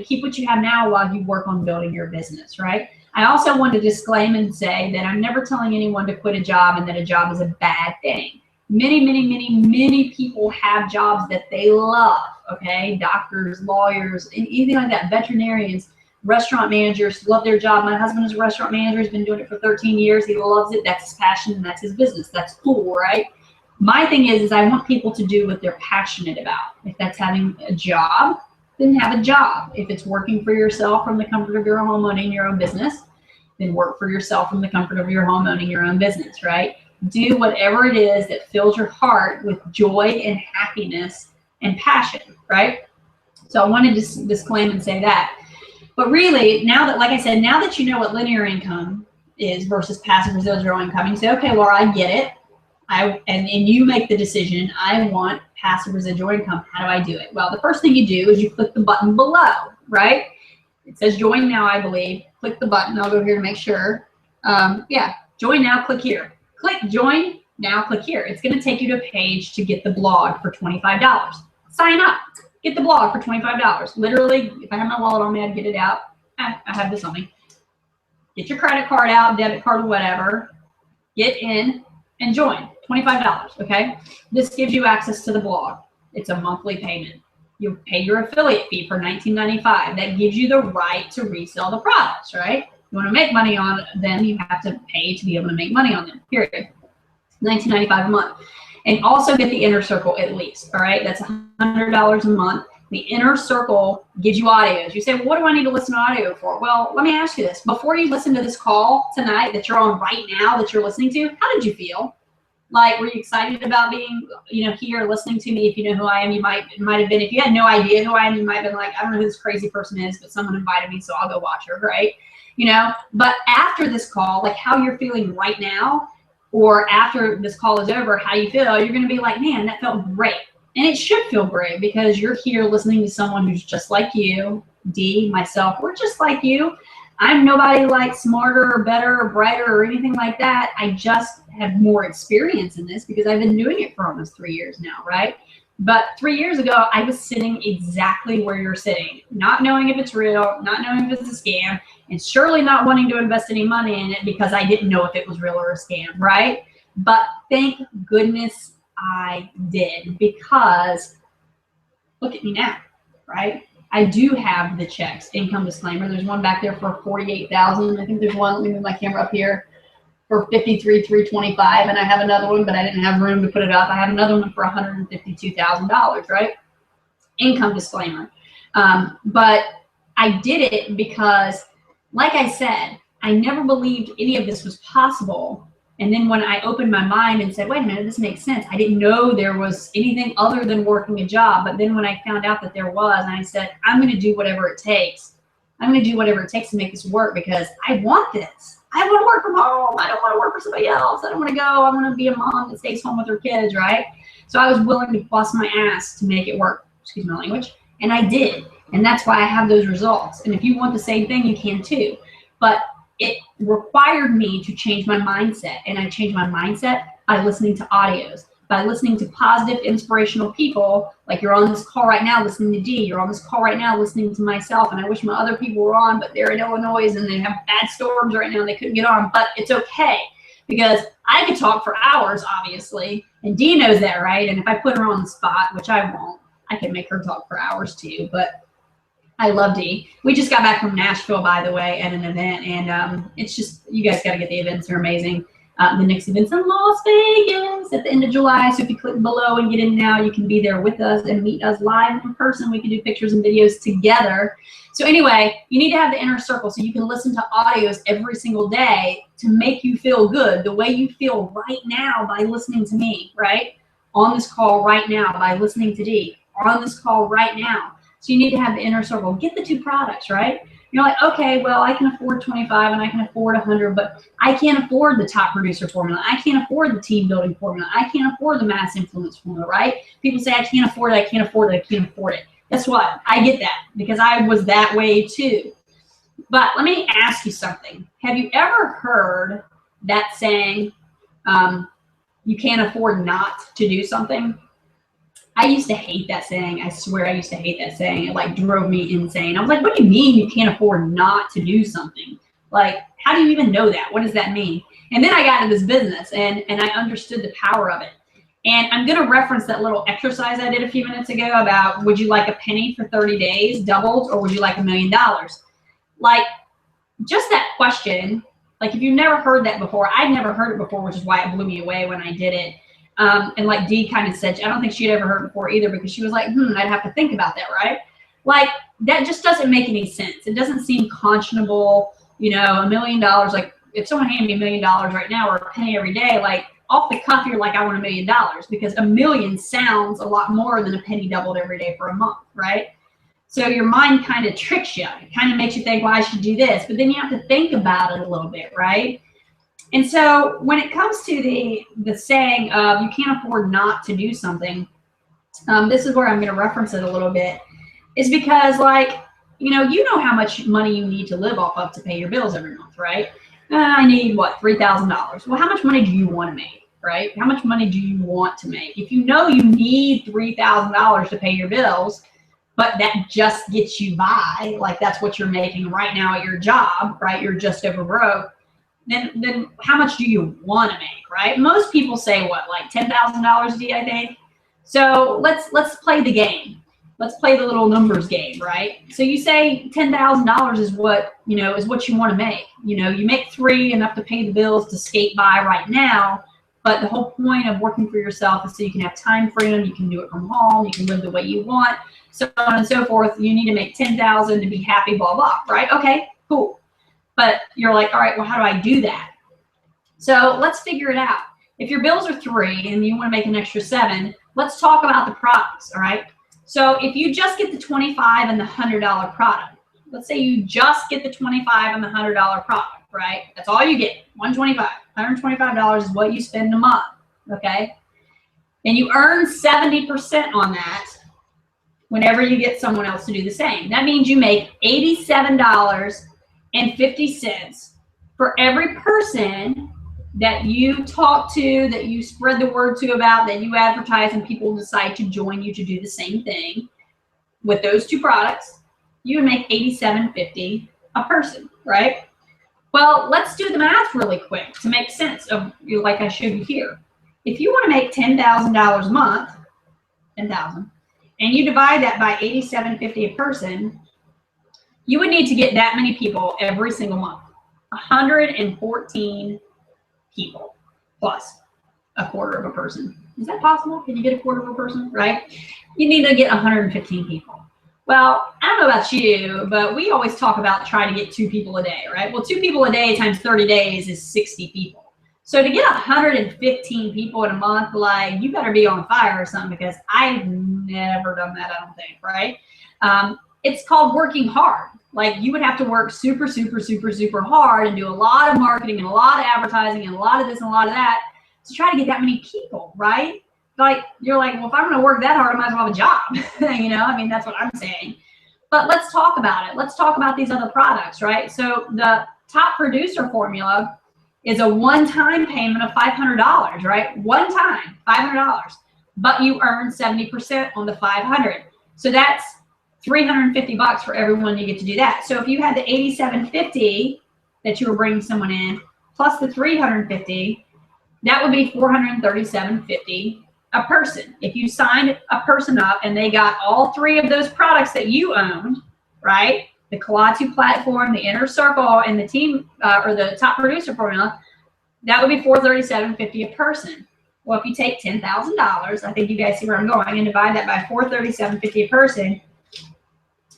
Keep what you have now while you work on building your business, right? I also want to disclaim and say that I'm never telling anyone to quit a job and that a job is a bad thing. Many, many, many, many people have jobs that they love, okay? Doctors, lawyers, anything like that, veterinarians, restaurant managers love their job. My husband is a restaurant manager. He's been doing it for 13 years. He loves it. That's his passion and that's his business. That's cool, right? My thing is I want people to do what they're passionate about. If that's having a job, then have a job. If it's working for yourself from the comfort of your home owning your own business, then work for yourself from the comfort of your home owning your own business, right? Do whatever it is that fills your heart with joy and happiness and passion, right? So I wanted to disclaim and say that. But really, now that, like I said, now that you know what linear income is versus passive residual income, you say, okay, Laura, I get it. And you make the decision, I want passive residual income. How do I do it? Well, the first thing you do is you click the button below, right? It says join now, I believe. Click the button. I'll go here to make sure. Yeah, join now, click here. Click join now, click here. It's going to take you to a page to get the blog for $25. Sign up. Get the blog for $25. Literally, if I have my wallet on me, I'd get it out. I have this on me. Get your credit card out, debit card, whatever. Get in and join. $25, okay? This gives you access to the blog. It's a monthly payment. You pay your affiliate fee for $19.95. That gives you the right to resell the products, right? You want to make money on them, you have to pay to be able to make money on them, period. $19.95 a month. And also get the inner circle at least, all right? That's $100 a month. The inner circle gives you audios. You say, well, what do I need to listen to audio for? Well, let me ask you this. Before you listen to this call tonight that you're on right now, that you're listening to, how did you feel? Like, were you excited about being, here listening to me? If you know who I am, it might have been, if you had no idea who I am, you might have been like, I don't know who this crazy person is, but someone invited me, so I'll go watch her, right? But after this call, like how you're feeling right now, or after this call is over, how you feel, you're going to be like, man, that felt great. And it should feel great because you're here listening to someone who's just like you, Dee, myself, we're just like you. I'm nobody like smarter or better or brighter or anything like that. I just have more experience in this because I've been doing it for almost 3 years now, right? But 3 years ago, I was sitting exactly where you're sitting, not knowing if it's real, not knowing if it's a scam, and surely not wanting to invest any money in it because I didn't know if it was real or a scam, right? But thank goodness I did, because look at me now, right? I do have the checks, income disclaimer. There's one back there for $48,000. I think there's one, let me move my camera up here, for $53,325, and I have another one, but I didn't have room to put it up. I have another one for $152,000, right? Income disclaimer. But I did it because, like I said, I never believed any of this was possible. And then when I opened my mind and said, wait a minute, this makes sense. I didn't know there was anything other than working a job. But then when I found out that there was, and I said, I'm going to do whatever it takes. I'm going to do whatever it takes to make this work because I want this. I want to work from home. I don't want to work for somebody else. I don't want to go. I want to be a mom that stays home with her kids, right? So I was willing to bust my ass to make it work. Excuse my language. And I did. And that's why I have those results. And if you want the same thing, you can too. But it required me to change my mindset. And I changed my mindset by listening to audios, by listening to positive, inspirational people. Like you're on this call right now listening to Dee. You're on this call right now listening to myself. And I wish my other people were on, but they're in Illinois and they have bad storms right now and they couldn't get on. But it's okay because I could talk for hours, obviously. And Dee knows that, right? And if I put her on the spot, which I won't, I can make her talk for hours too. But I love Dee. We just got back from Nashville, by the way, at an event, and it's just, you guys got to get the events. They're amazing. The next event's in Las Vegas at the end of July, so if you click below and get in now, you can be there with us and meet us live in person. We can do pictures and videos together. So anyway, you need to have the inner circle so you can listen to audios every single day to make you feel good, the way you feel right now by listening to me, right? On this call right now by listening to Dee, on this call right now. So you need to have the inner circle. Get the two products, right? You're like, okay, well, I can afford 25 and I can afford 100, but I can't afford the top producer formula. I can't afford the team building formula. I can't afford the mass influence formula, right? People say, I can't afford it, I can't afford it, I can't afford it. Guess what? I get that because I was that way too. But let me ask you something. Have you ever heard that saying, you can't afford not to do something? I used to hate that saying. I swear I used to hate that saying. It like drove me insane. I was like, what do you mean you can't afford not to do something? Like, how do you even know that? What does that mean? And then I got into this business and I understood the power of it. And I'm going to reference that little exercise I did a few minutes ago about, would you like a penny for 30 days doubled, or would you like $1 million? Like, just that question, like if you've never heard that before, I'd never heard it before, which is why it blew me away when I did it. And like Dee kind of said, I don't think she'd ever heard it before either, because she was like, I'd have to think about that, right? Like, that just doesn't make any sense. It doesn't seem conscionable, you know, $1 million. Like, if someone handed me $1 million right now, or a penny every day, like off the cuff, you're like, I want $1 million, because $1 million sounds a lot more than a penny doubled every day for a month, right? So your mind kind of tricks you. It kind of makes you think, well, I should do this, but then you have to think about it a little bit, right? And so when it comes to the saying of you can't afford not to do something, this is where I'm going to reference it a little bit, is because, like, you know how much money you need to live off of to pay your bills every month, right? I need, what, $3,000. Well, how much money do you want to make, right? How much money do you want to make? If you know you need $3,000 to pay your bills, but that just gets you by, like that's what you're making right now at your job, right? You're just over broke. Then how much do you want to make, right? Most people say what, like $10,000, D, I think. So let's play the game. Let's play the little numbers game, right? So you say $10,000 is what, is what you want to make. You make $3, enough to pay the bills to skate by right now. But the whole point of working for yourself is so you can have time freedom, you can do it from home, you can live the way you want, so on and so forth. You need to make $10,000 to be happy, blah, blah, right? Okay, cool. But you're like, all right, well, how do I do that? So let's figure it out. If your bills are $3 and you want to make an extra $7, let's talk about the products, all right? So if you just get the $25 and the $100 product, let's say you just get the $25 and the $100 product, right? That's all you get, $125. $125 is what you spend a month, okay? And you earn 70% on that whenever you get someone else to do the same. That means you make $87.50 for every person that you talk to, that you spread the word to about, that you advertise, and people decide to join you to do the same thing with those two products. You would make $87.50 a person, right? Well, let's do the math really quick to make sense of, like I showed you here. If you want to make $10,000 a month, 10,000, and you divide that by $87.50 a person, you would need to get that many people every single month. 114 people plus a quarter of a person. Is that possible? Can you get a quarter of a person, right? You need to get 115 people. Well, I don't know about you, but we always talk about trying to get 2 people a day, right? Well, 2 people a day times 30 days is 60 people. So to get 115 people in a month, like, you better be on fire or something, because I've never done that, I don't think, right? It's called working hard. Like, you would have to work super, super, super, super hard and do a lot of marketing and a lot of advertising and a lot of this and a lot of that to try to get that many people, right? Like, you're like, well, if I'm going to work that hard, I might as well have a job. I mean, that's what I'm saying. But let's talk about it. Let's talk about these other products, right? So the top producer formula is a one-time payment of $500, right? One time, $500. But you earn 70% on the $500. So that's $350 for everyone you get to do that. So if you had the $87.50 that you were bringing someone in, plus the $350, that would be $437.50 a person. If you signed a person up and they got all 3 of those products that you owned, right? The Kalatu platform, the Inner Circle, and the team or the top producer formula, that would be $437.50 a person. Well, if you take $10,000, I think you guys see where I'm going, and divide that by $437.50 a person,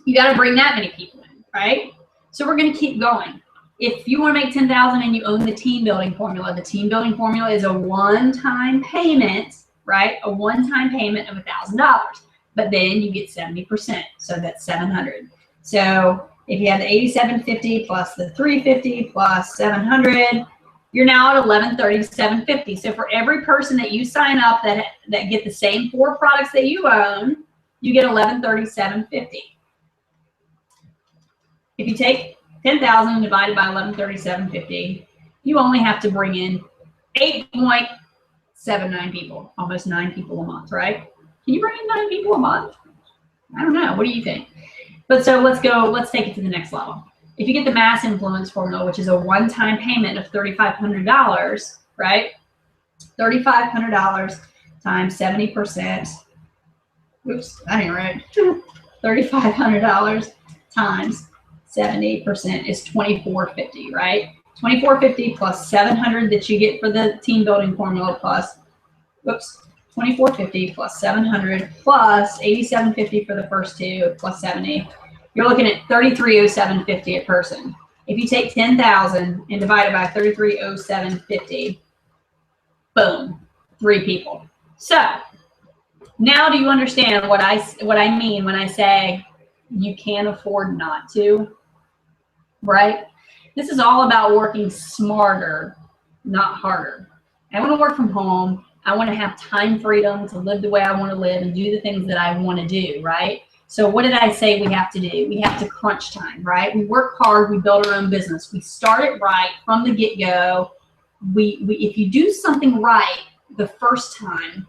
you got to bring that many people in, right? So we're going to keep going. If you want to make $10,000 and you own the team building formula, the team building formula is a one-time payment, right? A one-time payment of $1,000, but then you get 70%, so that's $700. So if you have the $87.50 plus the $350 plus $700, you're now at $1,137.50. So for every person that you sign up that get the same 4 products that you own, you get $1,137.50. If you take 10,000 divided by 1137.50, you only have to bring in 8.79 people, almost 9 people a month, right? Can you bring in 9 people a month? I don't know. What do you think? But so let's take it to the next level. If you get the mass influence formula, which is a one-time payment of $3,500, right? $3,500 times 70%. Oops, that ain't right. $3,500 times 70% is $2,450, right? $2,450 plus $700 that you get for the team building formula plus, whoops, $2,450 plus $700 plus $87.50 for the first two plus $70. You're looking at $3,307.50 a person. If you take 10,000 and divide it by $3,307.50, boom, 3 people. So now do you understand what I mean when I say you can't afford not to, right? This is all about working smarter, not harder. I want to work from home. I want to have time freedom to live the way I want to live and do the things that I want to do, right? So what did I say we have to do? We have to crunch time, right? We work hard. We build our own business. We start it right from the get-go. If you do something right the first time,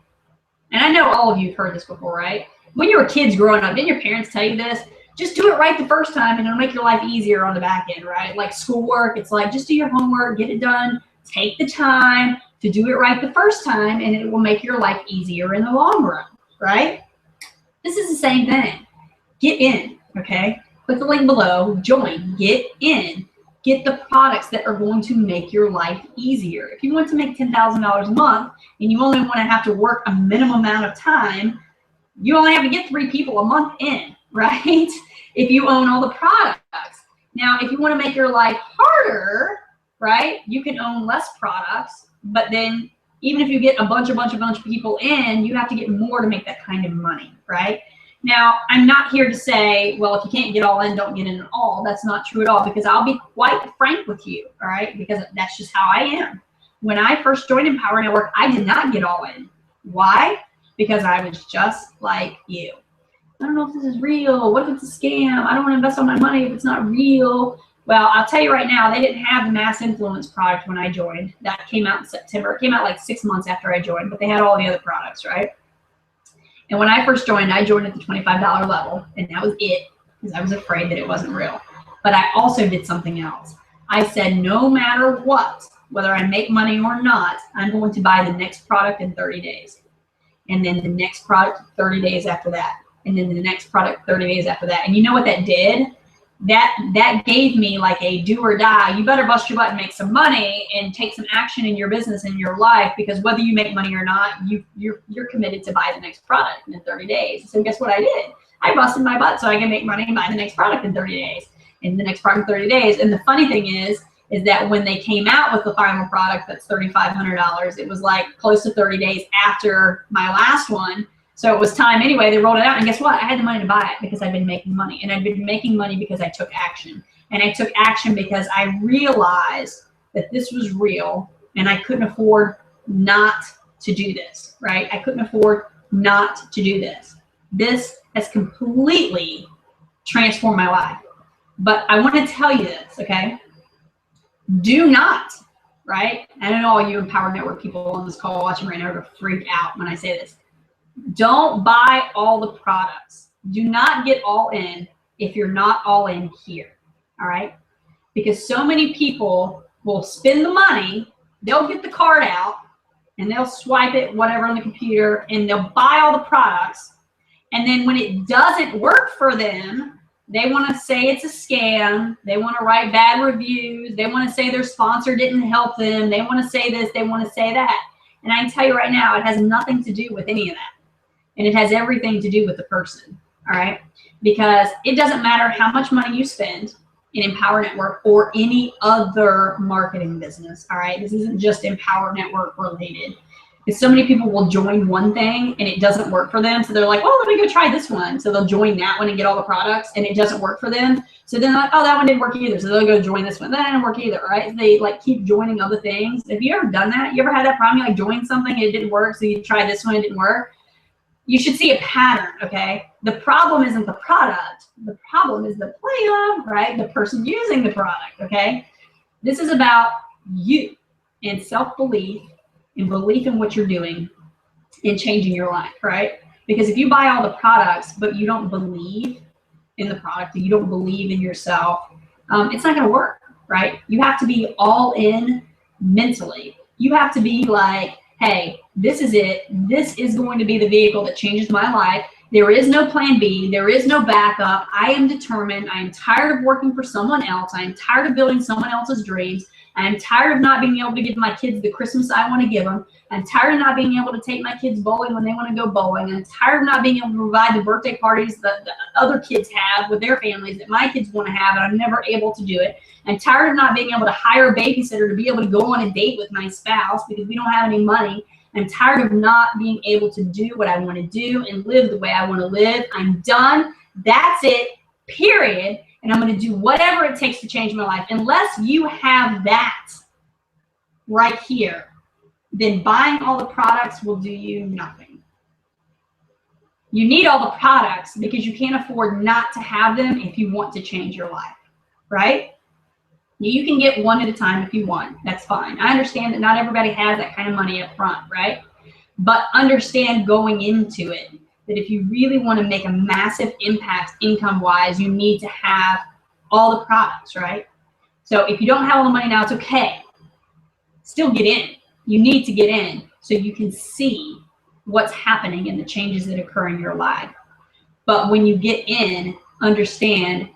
and I know all of you have heard this before, right? When you were kids growing up, didn't your parents tell you this? Just do it right the first time and it'll make your life easier on the back end, right? Like schoolwork, it's like just do your homework, get it done, take the time to do it right the first time, and it will make your life easier in the long run, right? This is the same thing. Get in, okay? Click the link below, join, get in. Get the products that are going to make your life easier. If you want to make $10,000 a month and you only want to have to work a minimum amount of time, you only have to get 3 people a month in, right? If you own all the products. Now, if you want to make your life harder, right, you can own less products, but then even if you get a bunch of people in, you have to get more to make that kind of money, right? Now, I'm not here to say, well, if you can't get all in, don't get in at all. That's not true at all, because I'll be quite frank with you, all right? Because that's just how I am. When I first joined Empower Network, I did not get all in. Why? Because I was just like you. I don't know if this is real. What if it's a scam? I don't want to invest all my money if it's not real. Well, I'll tell you right now, they didn't have the Mass Influence product when I joined. That came out in September. It came out like 6 months after I joined, but they had all the other products, right? And when I first joined, I joined at the $25 level, and that was it, because I was afraid that it wasn't real. But I also did something else. I said, no matter what, whether I make money or not, I'm going to buy the next product in 30 days. And then the next product 30 days after that. And then the next product 30 days after that. And you know what that did? That gave me like a do or die. You better bust your butt and make some money and take some action in your business and your life, because whether you make money or not, you're committed to buy the next product in 30 days. So guess what I did? I busted my butt so I can make money and buy the next product in 30 days. And the next product in 30 days. And the funny thing is that when they came out with the final product that's $3,500, it was like close to 30 days after my last one. So it was time anyway. They rolled it out, and guess what? I had the money to buy it because I've been making money, and I've been making money because I took action. And I took action because I realized that this was real, and I couldn't afford not to do this, right? I couldn't afford not to do this. This has completely transformed my life. But I want to tell you this, okay? Do not, right? I know all you Empower Network people on this call watching right now are going to freak out when I say this. Don't buy all the products. Do not get all in if you're not all in here, all right? Because so many people will spend the money, they'll get the card out, and they'll swipe it, whatever, on the computer, and they'll buy all the products. And then when it doesn't work for them, they want to say it's a scam. They want to write bad reviews. They want to say their sponsor didn't help them. They want to say this. They want to say that. And I can tell you right now, it has nothing to do with any of that. And it has everything to do with the person, all right? Because it doesn't matter how much money you spend in Empower Network or any other marketing business, all right? This isn't just Empower Network related. Because so many people will join one thing and it doesn't work for them. So they're like, well, let me go try this one. So they'll join that one and get all the products, and it doesn't work for them. So then they're like, oh, that one didn't work either. So they'll go join this one. That didn't work either, right? So they like keep joining other things. Have you ever done that? You ever had that problem? You like joined something and it didn't work, so you tried this one, it didn't work? You should see a pattern, okay? The problem isn't the product. The problem is the player, right? The person using the product, okay? This is about you and self-belief and belief in what you're doing and changing your life, right? Because if you buy all the products, but you don't believe in the product and you don't believe in yourself, it's not going to work, right? You have to be all in mentally. You have to be like, hey, this is it. This is going to be the vehicle that changes my life. There is no plan B. There is no backup. I am determined. I am tired of working for someone else. I am tired of building someone else's dreams. I am tired of not being able to give my kids the Christmas I want to give them. I'm tired of not being able to take my kids bowling when they want to go bowling. I'm tired of not being able to provide the birthday parties that the other kids have with their families that my kids want to have, and I'm never able to do it. I'm tired of not being able to hire a babysitter to be able to go on a date with my spouse because we don't have any money. I'm tired of not being able to do what I want to do and live the way I want to live. I'm done. That's it, period. And I'm going to do whatever it takes to change my life. Unless you have that right here, then buying all the products will do you nothing. You need all the products because you can't afford not to have them if you want to change your life, right? You can get one at a time if you want. That's fine. I understand that not everybody has that kind of money up front, right? But understand going into it that if you really want to make a massive impact income-wise, you need to have all the products, right? So if you don't have all the money now, it's okay. Still get in. You need to get in so you can see what's happening and the changes that occur in your life. But when you get in, understand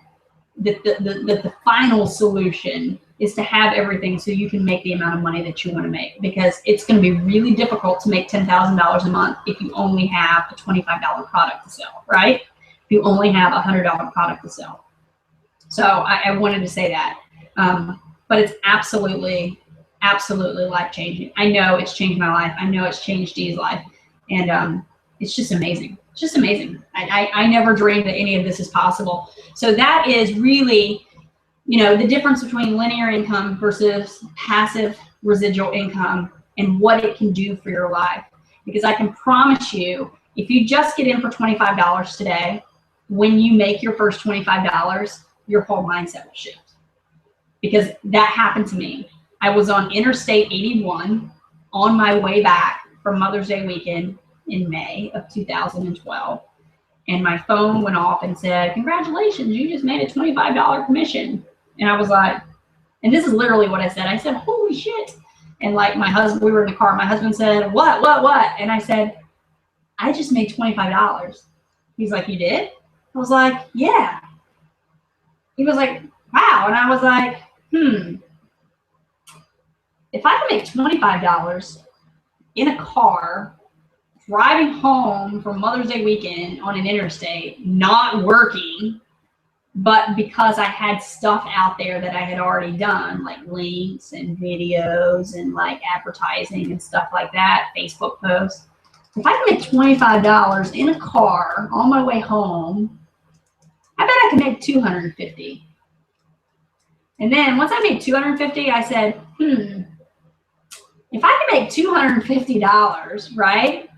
that the final solution is to have everything so you can make the amount of money that you want to make, because it's going to be really difficult to make $10,000 a month if you only have a $25 product to sell, right? If you only have a $100 product to sell. So I wanted to say that, but it's absolutely life-changing. I know it's changed my life. I know it's changed Dee's life, and it's just amazing. It's just amazing. I never dreamed that any of this is possible. So that is really, you know, the difference between linear income versus passive residual income and what it can do for your life. Because I can promise you, if you just get in for $25 today, when you make your first $25, your whole mindset will shift. Because that happened to me. I was on Interstate 81 on my way back from Mother's Day weekend in May of 2012. And my phone went off and said, congratulations, you just made a $25 commission. And I was like, and this is literally what I said. I said, holy shit. And like my husband, we were in the car. My husband said, what? And I said, I just made $25. He's like, you did? I was like, yeah. He was like, wow. And I was like, if I can make $25 in a car, driving home from Mother's Day weekend on an interstate, not working, but because I had stuff out there that I had already done, like links and videos and like advertising and stuff like that, Facebook posts. If I can make $25 in a car on my way home, I bet I can make $250. And then once I made $250, I said, if I can make $250, right?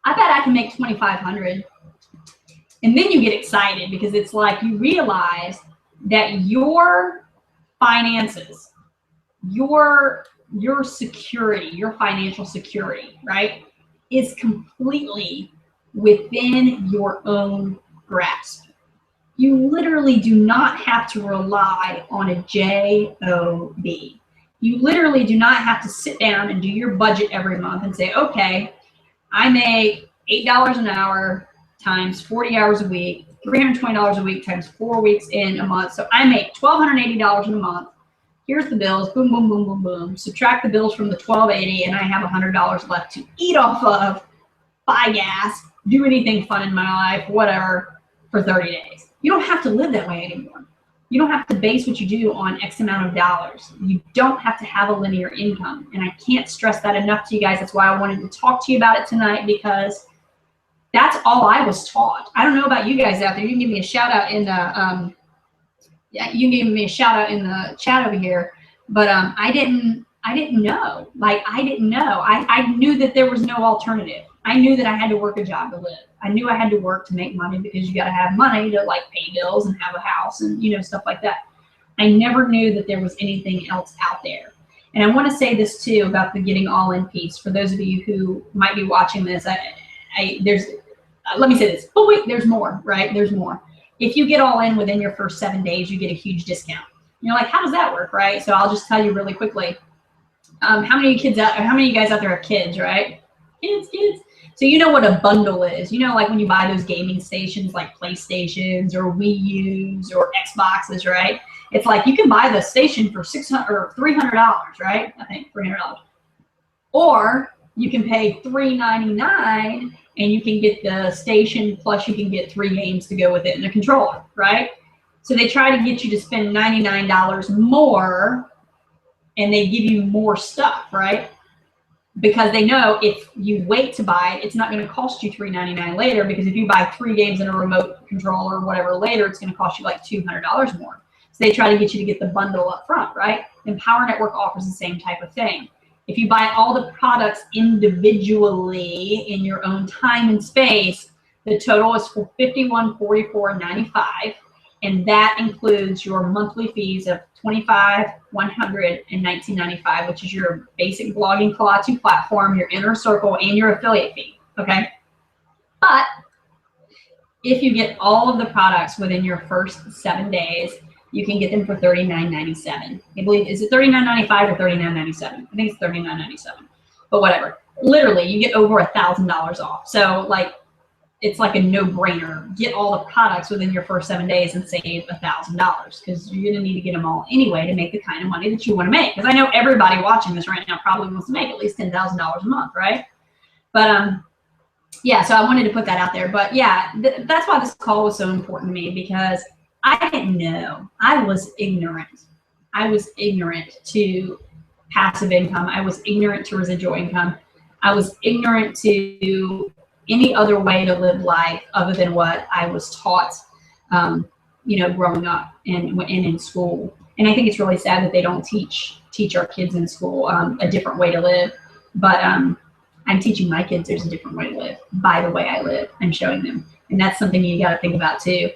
I bet I can make $2,500. And then you get excited because it's like you realize that your finances, your security, your financial security, right, is completely within your own grasp. You literally do not have to rely on a job. You literally do not have to sit down and do your budget every month and say, okay, I make $8 an hour times 40 hours a week, $320 a week times 4 weeks in a month. So I make $1,280 in a month. Here's the bills, boom, boom, boom, boom, boom. Subtract the bills from the $1,280 and I have $100 left to eat off of, buy gas, do anything fun in my life, whatever, for 30 days. You don't have to live that way anymore. You don't have to base what you do on X amount of dollars. You don't have to have a linear income. And I can't stress that enough to you guys. That's why I wanted to talk to you about it tonight, because that's all I was taught. I don't know about you guys out there. You can give me a shout out in the you can give me a shout out in the chat over here. But I didn't know. Like I didn't know. I knew that there was no alternative. I knew that I had to work a job to live. I knew I had to work to make money because you got to have money to like pay bills and have a house and stuff like that. I never knew that there was anything else out there. And I want to say this too about the getting all in piece. For those of you who might be watching this, there's let me say this. Oh wait, there's more, right? There's more. If you get all in within your first 7 days, you get a huge discount. You're like, how does that work, right? So I'll just tell you really quickly. How many of you guys out there have kids, right? Kids. So you know what a bundle is. You know, like when you buy those gaming stations like PlayStations or Wii U's or Xboxes, right? It's like you can buy the station for $600 or $300, right? I think $300. Or you can pay $399 and you can get the station plus you can get 3 games to go with it and a controller, right? So they try to get you to spend $99 more and they give you more stuff, right? Because they know if you wait to buy it, it's not going to cost you $399 later, because if you buy 3 games and a remote controller or whatever later, it's going to cost you like $200 more. So they try to get you to get the bundle up front, right? And Power Network offers the same type of thing. If you buy all the products individually in your own time and space, the total is for $51.44.95. And that includes your monthly fees of $25, $100, and $19.95, which is your basic blogging Kalatu platform, your inner circle, and your affiliate fee. Okay. But if you get all of the products within your first 7 days, you can get them for $39.97. I believe, is it $39.95 or $39.97? I think it's $39.97. But whatever. Literally, you get over $1,000 off. So like, it's like a no-brainer. Get all the products within your first 7 days and save $1,000, because you're going to need to get them all anyway to make the kind of money that you want to make. Because I know everybody watching this right now probably wants to make at least $10,000 a month, right? But yeah, so I wanted to put that out there. But yeah, that's why this call was so important to me, because I didn't know. I was ignorant. I was ignorant to passive income. I was ignorant to residual income. I was ignorant to any other way to live life other than what I was taught, growing up and in school. And I think it's really sad that they don't teach our kids in school a different way to live. But I'm teaching my kids there's a different way to live by the way I live. I'm showing them. And that's something you got to think about too.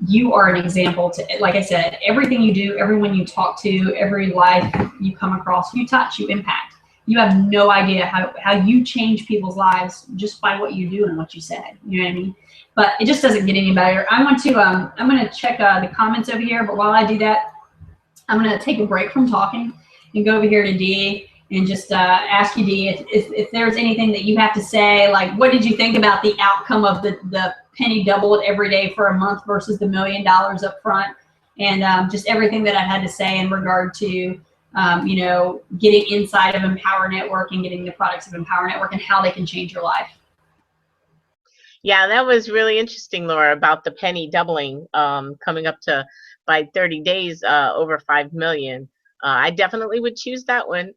You are an example to, like I said, everything you do, everyone you talk to, every life you come across, you touch, you impact. You have no idea how you change people's lives just by what you do and what you said. You know what I mean? But it just doesn't get any better. I'm going to check the comments over here. But while I do that, I'm going to take a break from talking and go over here to Dee and just ask you, Dee, if there's anything that you have to say. Like, what did you think about the outcome of the penny doubled every day for a month versus the $1 million up front, and just everything that I had to say in regard to getting inside of Empower Network and getting the products of Empower Network and how they can change your life. Yeah, that was really interesting, Laura, about the penny doubling, coming up to, by 30 days, over 5 million. I definitely would choose that one,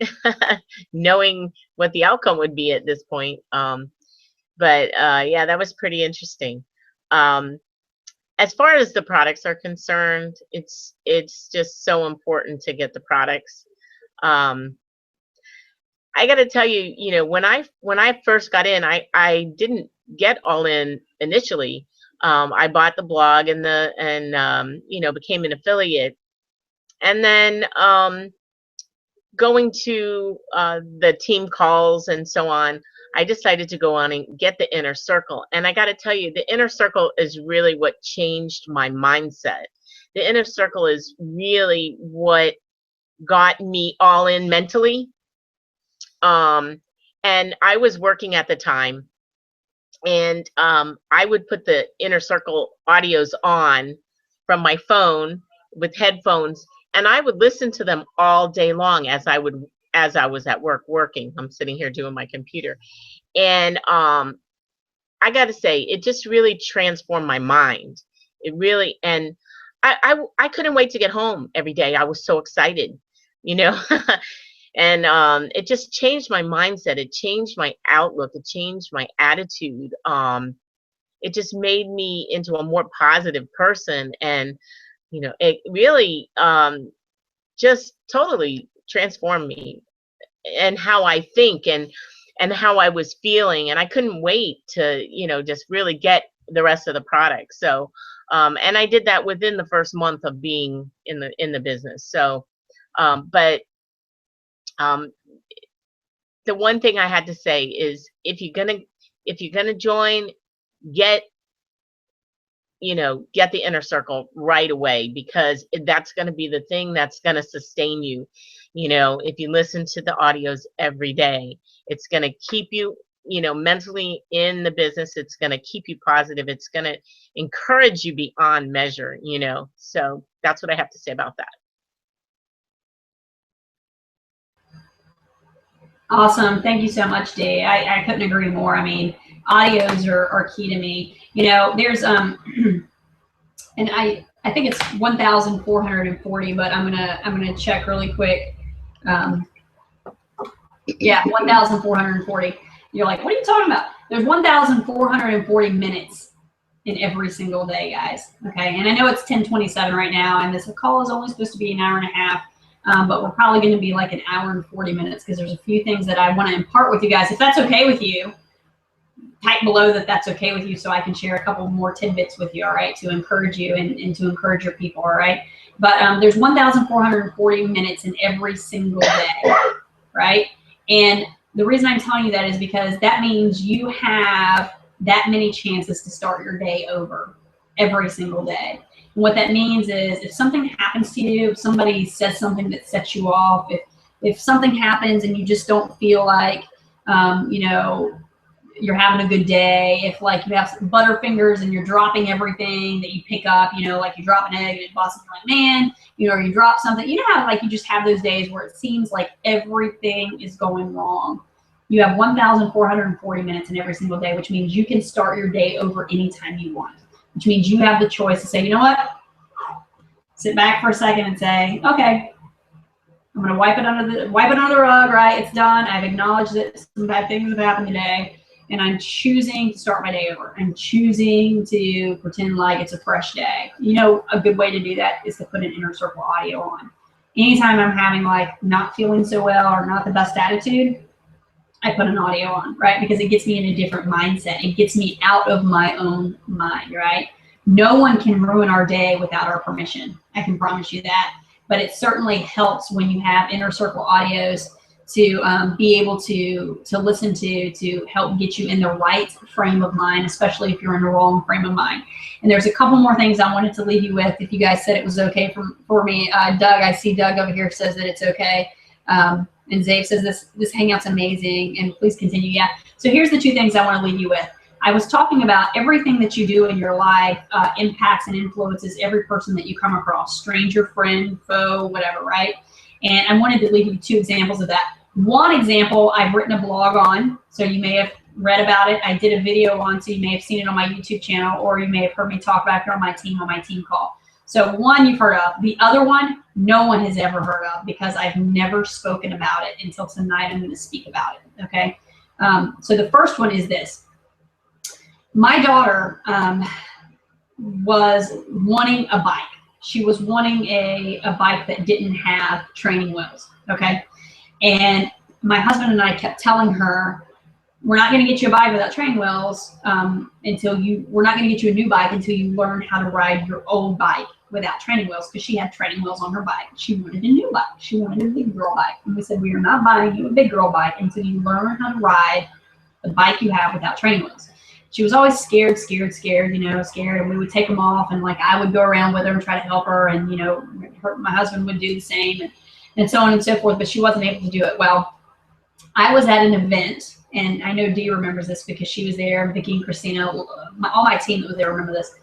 knowing what the outcome would be at this point. But yeah, that was pretty interesting. As far as the products are concerned, it's just so important to get the products. I got to tell you, when I first got in, I didn't get all in initially. I bought the blog and became an affiliate, and then going to the team calls and so on, I decided to go on and get the inner circle. And I got to tell you, the inner circle is really what changed my mindset. The inner circle is really what got me all in mentally. And I was working at the time, and I would put the inner circle audios on from my phone with headphones, and I would listen to them all day long as I was at work working. I'm sitting here doing my computer. And I got to say, it just really transformed my mind. It really, and I couldn't wait to get home every day. I was so excited, and it just changed my mindset. It changed my outlook. It changed my attitude. It just made me into a more positive person. And, it really just totally transformed me and how I think. And and how I was feeling, and I couldn't wait to, you know, just really get the rest of the product. So and I did that within the first month of being in the business. So but um the one thing I had to say is, if you're gonna join, get, you know, get the inner circle right away, because that's going to be the thing that's going to sustain you. You know, if you listen to the audios every day, it's going to keep you, you know, mentally in the business. It's going to keep you positive. It's going to encourage you beyond measure, you know. So that's what I have to say about that. Awesome. Thank you so much, Dee. I couldn't agree more. I mean, audios are key to me. You know, there's and I think it's 1,440, but I'm gonna check really quick. Yeah, 1,440. You're like, what are you talking about? There's 1,440 minutes in every single day, guys. Okay, and I know it's 10:27 right now, and this call is only supposed to be an hour and a half. But we're probably going to be like an hour and 40 minutes, because there's a few things that I want to impart with you guys. If that's okay with you, type below that that's okay with you, so I can share a couple more tidbits with you, all right, to encourage you and to encourage your people, all right? But there's 1,440 minutes in every single day, right? And the reason I'm telling you that is because that means you have that many chances to start your day over every single day. And what that means is, if something happens to you, if somebody says something that sets you off, if something happens and you just don't feel like, you know, you're having a good day, if like you have butterfingers and you're dropping everything that you pick up, you know, like you drop an egg and it busts, and you're like, man, you know, or you drop something, you know how like you just have those days where it seems like everything is going wrong. You have 1,440 minutes in every single day, which means you can start your day over anytime you want. Which means you have the choice to say, you know what? Sit back for a second and say, okay, I'm gonna wipe it under the rug, right? It's done. I've acknowledged that some bad things have happened today, and I'm choosing to start my day over. I'm choosing to pretend like it's a fresh day. You know, a good way to do that is to put an inner circle audio on. Anytime I'm having like not feeling so well or not the best attitude, I put an audio on, right? Because it gets me in a different mindset. It gets me out of my own mind, right? No one can ruin our day without our permission. I can promise you that. But it certainly helps when you have inner circle audios to be able to listen to help get you in the right frame of mind, especially if you're in the wrong frame of mind. And there's a couple more things I wanted to leave you with. If you guys said it was okay for me, Doug, I see Doug over here says that it's okay. And Zabe says this hangout's amazing, and please continue. Yeah. So here's the two things I want to leave you with. I was talking about everything that you do in your life impacts and influences every person that you come across, stranger, friend, foe, whatever, right? And I wanted to leave you two examples of that. One example I've written a blog on, so you may have read about it. I did a video on, so you may have seen it on my YouTube channel, or you may have heard me talk back here on my team call. So one you've heard of. The other one, no one has ever heard of, because I've never spoken about it until tonight. I'm going to speak about it, okay? So the first one is this. My daughter was wanting a bike. She was wanting a bike that didn't have training wheels, okay? And my husband and I kept telling her, we're not going to get you a bike without training wheels we're not going to get you a new bike until you learn how to ride your old bike without training wheels, because she had training wheels on her bike. She wanted a new bike. She wanted a big girl bike. And we said, we are not buying you a big girl bike until you learn how to ride the bike you have without training wheels. She was always scared, and we would take them off, and like I would go around with her and try to help her, and my husband would do the same, and so on and so forth, but she wasn't able to do it. Well, I was at an event, and I know Dee remembers this because she was there, Vicki and Christina, all my team that was there remember this.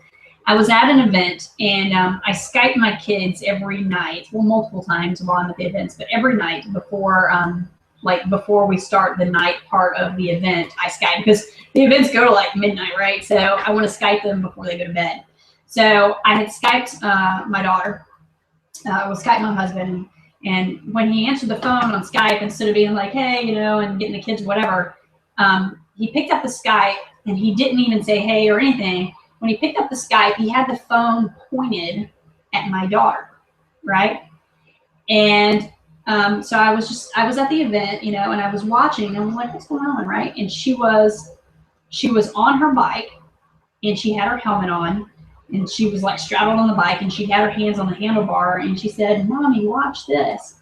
I was at an event, and I Skyped my kids every night, well, multiple times while I'm at the events, but every night before we start the night part of the event, I Skype, because the events go to like midnight, right? So I want to Skype them before they go to bed. So I had Skyped my daughter, I was Skyping my husband, and when he answered the phone on Skype, instead of being like, hey, and getting the kids, whatever, he picked up the Skype, and he didn't even say hey or anything. When he picked up the Skype, he had the phone pointed at my daughter, right? And So I was at the event, you know, and I was watching, and I was like, what's going on, right? And she was on her bike, and she had her helmet on, and she was like straddled on the bike, and she had her hands on the handlebar, and she said, Mommy, watch this.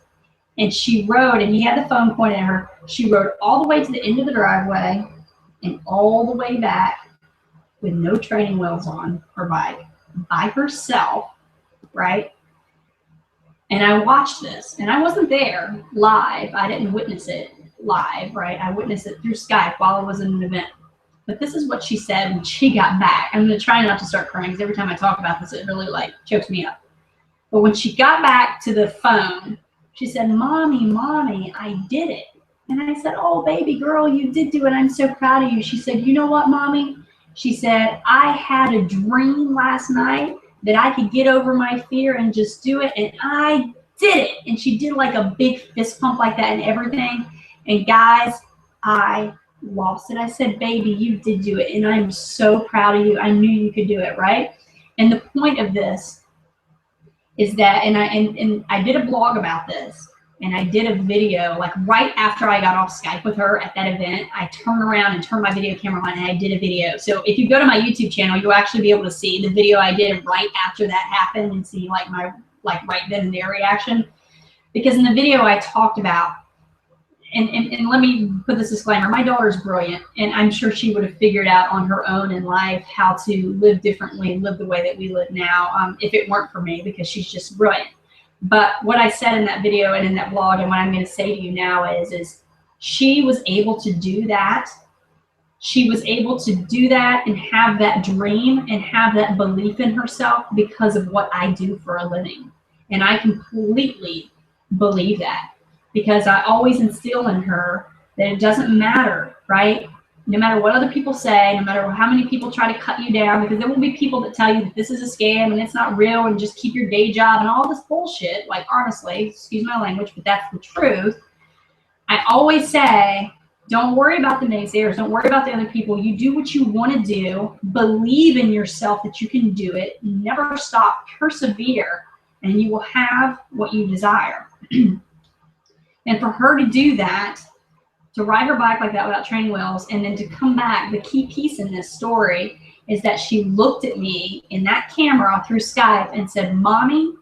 And she rode, and he had the phone pointed at her. She rode all the way to the end of the driveway and all the way back with no training wheels on her bike by herself, right? And I watched this, and I wasn't there live. I didn't witness it live, right? I witnessed it through Skype while I was in an event. But this is what she said when she got back. I'm going to try not to start crying because every time I talk about this, it really like chokes me up. But when she got back to the phone, she said, Mommy, I did it. And I said, oh, baby girl, you did do it. I'm so proud of you. She said, you know what, Mommy? She said, I had a dream last night that I could get over my fear and just do it. And I did it. And she did like a big fist pump like that and everything. And guys, I lost it. I said, baby, you did do it. And I'm so proud of you. I knew you could do it, right? And the point of this is that, and I did a blog about this, and I did a video, like right after I got off Skype with her at that event, I turned around and turned my video camera on, and I did a video. So if you go to my YouTube channel, you'll actually be able to see the video I did right after that happened and see like my, like right then and there reaction. Because in the video I talked about, and let me put this disclaimer, my daughter's brilliant, and I'm sure she would have figured out on her own in life how to live differently, live the way that we live now, if it weren't for me, because she's just brilliant. But what I said in that video and in that blog, and what I'm going to say to you now is she was able to do that. She was able to do that and have that dream and have that belief in herself because of what I do for a living. And I completely believe that, because I always instill in her that it doesn't matter, right? No matter what other people say, no matter how many people try to cut you down, because there will be people that tell you that this is a scam and it's not real and just keep your day job and all this bullshit. Like, honestly, excuse my language, but that's the truth. I always say, don't worry about the naysayers. Don't worry about the other people. You do what you want to do. Believe in yourself that you can do it. Never stop. Persevere, and you will have what you desire. And for her to do that, to ride her bike like that without training wheels, and then to come back, the key piece in this story is that she looked at me in that camera through Skype and said, Mommy,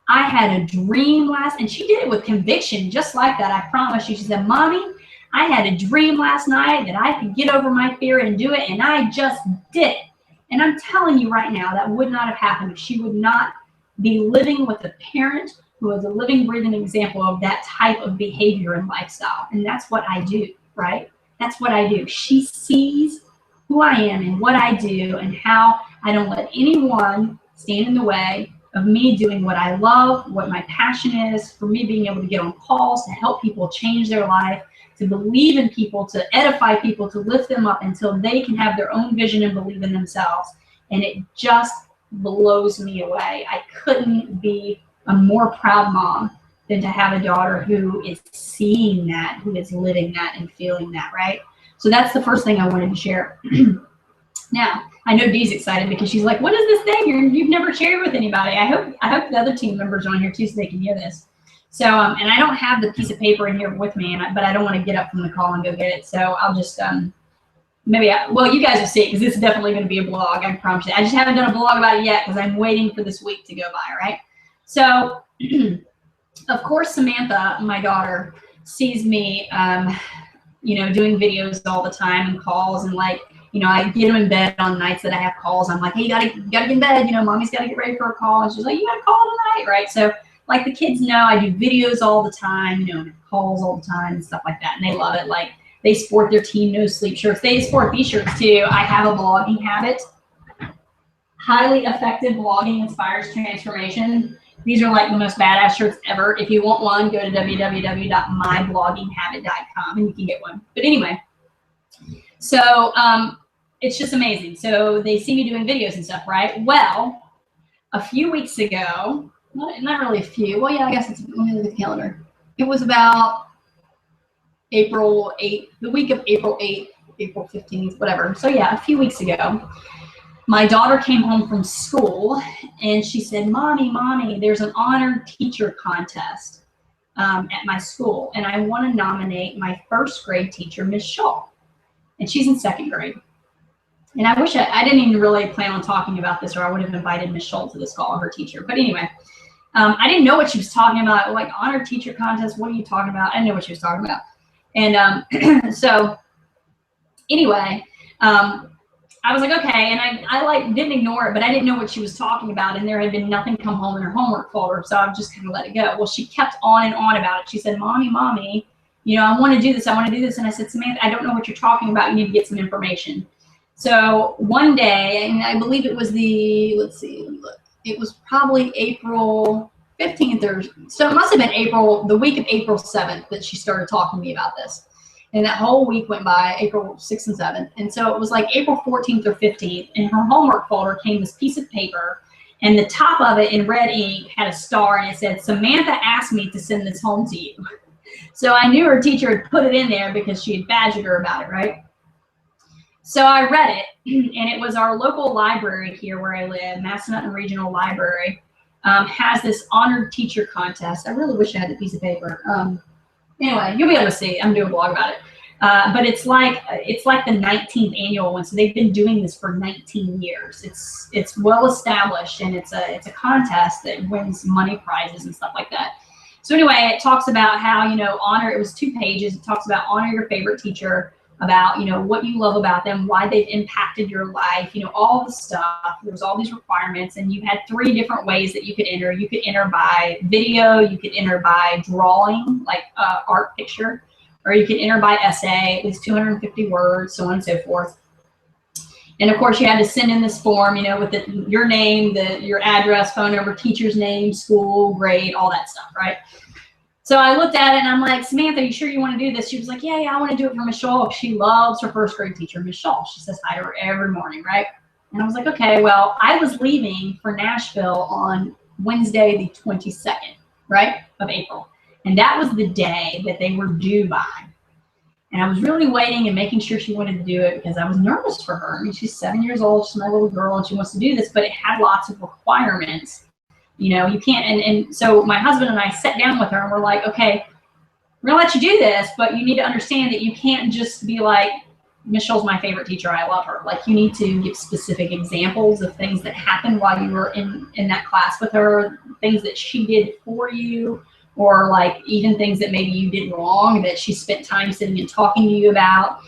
I had a dream and she did it with conviction, just like that, I promise you. She said, Mommy, I had a dream last night that I could get over my fear and do it, and I just did it. And I'm telling you right now, that would not have happened if she would not be living with a parent who is a living, breathing example of that type of behavior and lifestyle. And that's what I do, right? That's what I do. She sees who I am and what I do and how I don't let anyone stand in the way of me doing what I love, what my passion is, for me being able to get on calls, to help people change their life, to believe in people, to edify people, to lift them up until they can have their own vision and believe in themselves. And it just blows me away. I couldn't be a more proud mom than to have a daughter who is seeing that, who is living that and feeling that, right? So that's the first thing I wanted to share. Now, I know Dee's excited because she's like, what is this thing you've never shared with anybody? I hope the other team members are on here too so they can hear this. So, and I don't have the piece of paper in here with me, but I don't want to get up from the call and go get it. So I'll just, well, you guys will see it because it's definitely going to be a blog, I promise you. I just haven't done a blog about it yet because I'm waiting for this week to go by, right? So, of course, Samantha, my daughter, sees me, doing videos all the time and calls, and like, I get them in bed on nights that I have calls. I'm like, hey, you gotta get in bed. Mommy's gotta get ready for a call. And she's like, you got a call tonight, right? So, like, the kids know I do videos all the time, and calls all the time and stuff like that, and they love it. Like, they sport their Team No Sleep shirts. They sport these shirts too. I have a blogging habit. Highly effective blogging inspires transformation. These are like the most badass shirts ever. If you want one, go to www.myblogginghabit.com and you can get one. But anyway, so it's just amazing. So they see me doing videos and stuff, right? Well, a few weeks ago, not really a few. Well, yeah, I guess let me look at the calendar. It was about April 8th, the week of April 8th, April 15th, whatever. So yeah, a few weeks ago, my daughter came home from school and she said, Mommy, there's an honored teacher contest. at my school, and I want to nominate my first grade teacher, Miss Shaw, and she's in second grade. And I wish I didn't even really plan on talking about this, or I would have invited Miss Shaw to this call, her teacher. But anyway, I didn't know what she was talking about, like honor teacher contest. What are you talking about? I didn't know what she was talking about. And so anyway, I was like, okay, and I like didn't ignore it, but I didn't know what she was talking about, and there had been nothing come home in her homework folder, so I just kind of let it go. Well, she kept on and on about it. She said, Mommy, you know, I want to do this, and I said, Samantha, I don't know what you're talking about. You need to get some information. So one day, and I believe it was it was probably April 15th, or so it must have been the week of April 7th that she started talking to me about this. And that whole week went by, April 6th and 7th. And so it was like April 14th or 15th, and her homework folder came this piece of paper, and the top of it in red ink had a star, and it said, Samantha asked me to send this home to you. So I knew her teacher had put it in there because she had badgered her about it, right? So I read it, and it was our local library here where I live, Massanutten Regional Library, has this honored teacher contest. I really wish I had the piece of paper. Anyway, you'll be able to see. I'm doing a blog about it. But it's like the 19th annual one. So they've been doing this for 19 years. It's well established, and it's a contest that wins money prizes and stuff like that. So anyway, it talks about how, you know, it was 2 pages. It talks about honor your favorite teacher, about, you know, what you love about them, why they've impacted your life, you know, all the stuff. There was all these requirements, and you had 3 different ways that you could enter. You could enter by video, you could enter by drawing, like art picture, or you could enter by essay, at least 250 words, so on and so forth. And of course, you had to send in this form, you know, with your name, your address, phone number, teacher's name, school, grade, all that stuff, right? So I looked at it, and I'm like, Samantha, are you sure you want to do this? She was like, yeah, I want to do it for Miss Shaw. She loves her first grade teacher, Miss Shaw. She says hi to her every morning, right? And I was like, okay, well, I was leaving for Nashville on Wednesday, the 22nd, right, of April. And that was the day that they were due by. And I was really waiting and making sure she wanted to do it because I was nervous for her. I mean, she's 7 years old. She's my little girl, and she wants to do this, but it had lots of requirements. You know, you can't, and so my husband and I sat down with her, and we're like, okay, we're gonna let you do this, but you need to understand that you can't just be like, Miss Shaw my favorite teacher, I love her. Like, you need to give specific examples of things that happened while you were in that class with her, things that she did for you, or like even things that maybe you did wrong that she spent time sitting and talking to you about,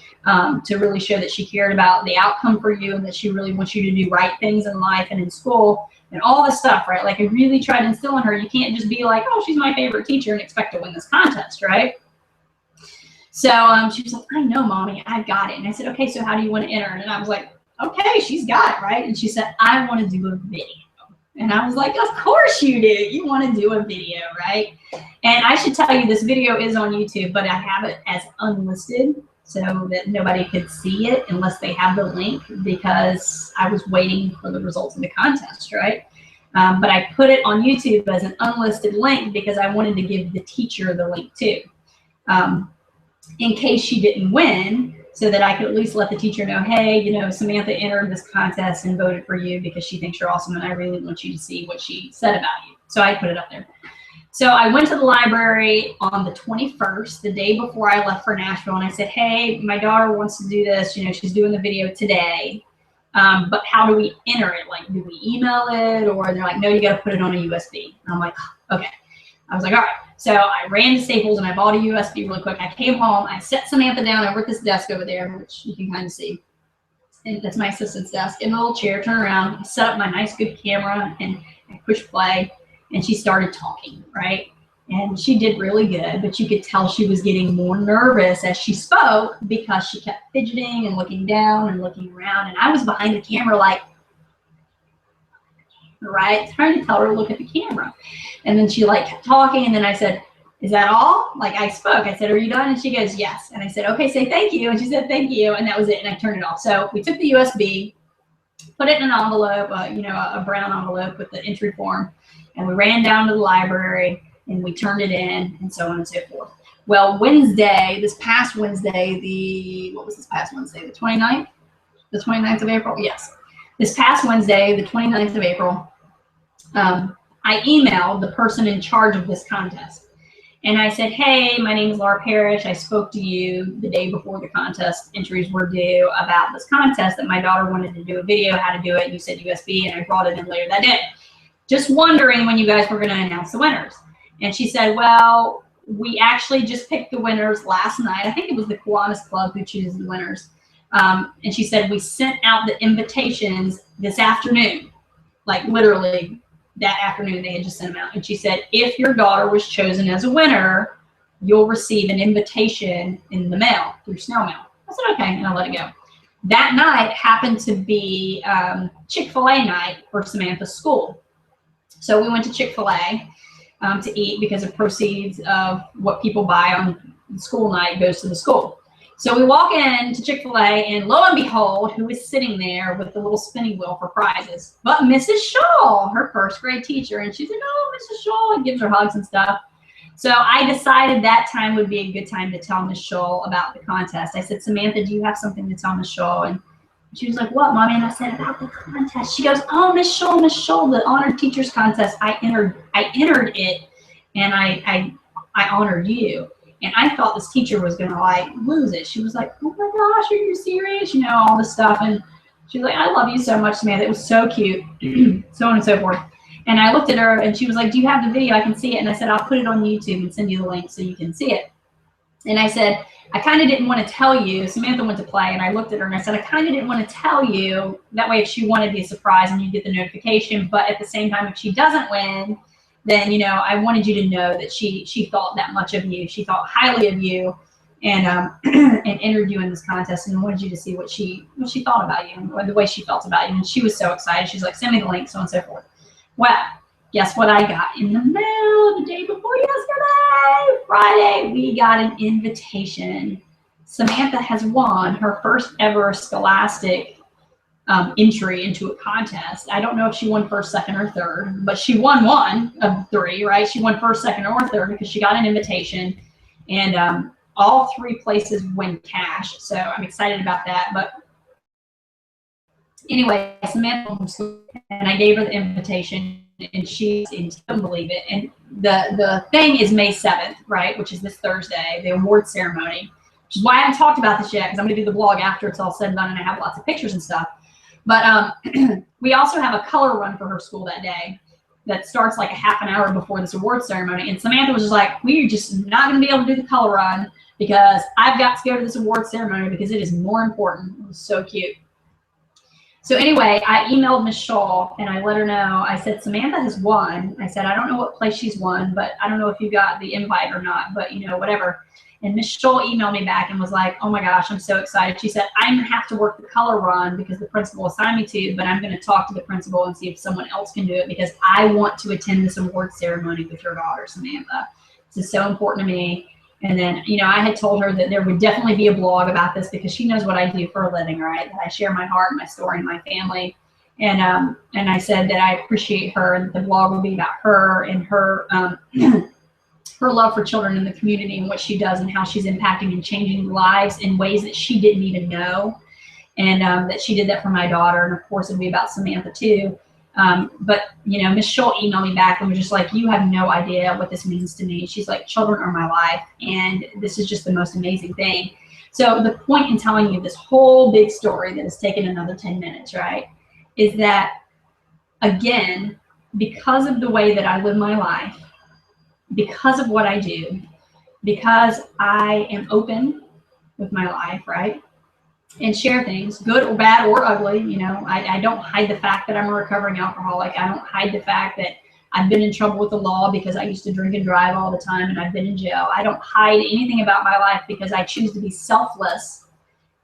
to really show that she cared about the outcome for you, and that she really wants you to do right things in life and in school. And all this stuff, right? Like, I really tried to instill in her, you can't just be like, oh, she's my favorite teacher and expect to win this contest, right? So she was like, I know, Mommy, I've got it. And I said, okay, so how do you want to enter? And I was like, okay, she's got it, right? And she said, I want to do a video. And I was like, of course you do. You want to do a video, right? And I should tell you, this video is on YouTube, but I have it as unlisted, so that nobody could see it unless they have the link, because I was waiting for the results of the contest, right? But I put it on YouTube as an unlisted link because I wanted to give the teacher the link too, in case she didn't win, so that I could at least let the teacher know, hey, you know, Samantha entered this contest and voted for you because she thinks you're awesome, and I really want you to see what she said about you. So I put it up there. So I went to the library on the 21st, the day before I left for Nashville, and I said, hey, my daughter wants to do this. You know, she's doing the video today, but how do we enter it? Like, do we email it? Or they're like, no, you got to put it on a USB. And I'm like, okay. I was like, all right. So I ran to Staples, and I bought a USB really quick. I came home. I set Samantha down over at this desk over there, which you can kind of see. And that's my assistant's desk. In a little chair, turn around, I set up my nice, good camera, and I push play. And she started talking, right? And she did really good, but you could tell she was getting more nervous as she spoke because she kept fidgeting and looking down and looking around. And I was behind the camera like, right, trying to tell her to look at the camera. And then she like kept talking, and then I said, is that all? Like, I spoke. I said, are you done? And she goes, yes. And I said, okay, say thank you. And she said, thank you. And that was it. And I turned it off. So we took the USB, put it in an envelope, you know, a brown envelope with the entry form. And we ran down to the library, and we turned it in, and so on and so forth. Well, Wednesday, this past Wednesday, what was this past Wednesday? The 29th? The 29th of April? Yes. This past Wednesday, the 29th of April, I emailed the person in charge of this contest. And I said, hey, my name is Laura Parrish. I spoke to you the day before the contest entries were due about this contest that my daughter wanted to do a video, how to do it. You said USB, and I brought it in later that day. Just wondering when you guys were going to announce the winners. And she said, well, we actually just picked the winners last night. I think it was the Kiwanis Club who chooses the winners. And she said, we sent out the invitations this afternoon, like literally that afternoon they had just sent them out. And she said, if your daughter was chosen as a winner, you'll receive an invitation in the mail, through snail mail. I said, okay, and I let it go. That night happened to be Chick-fil-A night for Samantha's school. So we went to Chick-fil-A to eat because of proceeds of what people buy on school night goes to the school. So we walk in to Chick-fil-A, and lo and behold, who is sitting there with the little spinning wheel for prizes? But Mrs. Shaw, her first grade teacher. And she's like, oh, Mrs. Shaw, and gives her hugs and stuff. So I decided that time would be a good time to tell Miss Shaw about the contest. I said, Samantha, do you have something to tell Miss Shaw? And she was like, what, Mommy? And I said, about the contest. She goes, oh, Miss Shaw, the Honored Teachers Contest. I entered it, and I honored you. And I thought this teacher was going to like lose it. She was like, oh my gosh, are you serious? You know, all this stuff. And she was like, I love you so much, Samantha. It was so cute, so on and so forth. And I looked at her, and she was like, do you have the video? I can see it. And I said, I'll put it on YouTube and send you the link so you can see it. And I said, I kind of didn't want to tell you. Samantha went to play, and I looked at her, and I said, I kind of didn't want to tell you. That way, if she wanted to be a surprise and you get the notification. But at the same time, if she doesn't win, then, you know, I wanted you to know that she thought that much of you. She thought highly of you, and and entered you in this contest, and wanted you to see what she thought about you, and the way she felt about you. And she was so excited. She's like, send me the link, so on and so forth. Well, guess what I got in the mail the day before yesterday? Friday, we got an invitation. Samantha has won her first ever Scholastic entry into a contest. I don't know if she won first, second, or third, but she won one of three, right? She won first, second, or third because she got an invitation, and all three places win cash. So I'm excited about that. But anyway, Samantha, and I gave her the invitation, and she couldn't believe it. And the thing is May 7th, right, which is this Thursday, the award ceremony, which is why I haven't talked about this yet, because I'm going to do the vlog after it's all said and done, and I have lots of pictures and stuff. But we also have a color run for her school that day that starts like a half an hour before this award ceremony. And Samantha was just like, we're just not going to be able to do the color run because I've got to go to this award ceremony because it is more important. It was so cute. So anyway, I emailed Miss Shaw, and I let her know. I said, Samantha has won. I said, I don't know what place she's won, but I don't know if you got the invite or not, but, you know, whatever. And Miss Shaw emailed me back and was like, oh my gosh, I'm so excited. She said, I'm going to have to work the color run because the principal assigned me to, but I'm going to talk to the principal and see if someone else can do it because I want to attend this award ceremony with your daughter, Samantha. This is so important to me. And then, you know, I had told her that there would definitely be a blog about this because she knows what I do for a living, right? That I share my heart and my story and my family. And I said that I appreciate her, and the blog will be about her and her her love for children in the community and what she does and how she's impacting and changing lives in ways that she didn't even know. And that she did that for my daughter. And of course, it'll be about Samantha too. But, you know, Miss Shaw emailed me back and was just like, you have no idea what this means to me. She's like, children are my life, and this is just the most amazing thing. So the point in telling you this whole big story that has taken another 10 minutes, right, is that, again, because of the way that I live my life, because of what I do, because I am open with my life, right, and share things, good or bad or ugly. You know, I don't hide the fact that I'm a recovering alcoholic. I don't hide the fact that I've been in trouble with the law because I used to drink and drive all the time and I've been in jail. I don't hide anything about my life because I choose to be selfless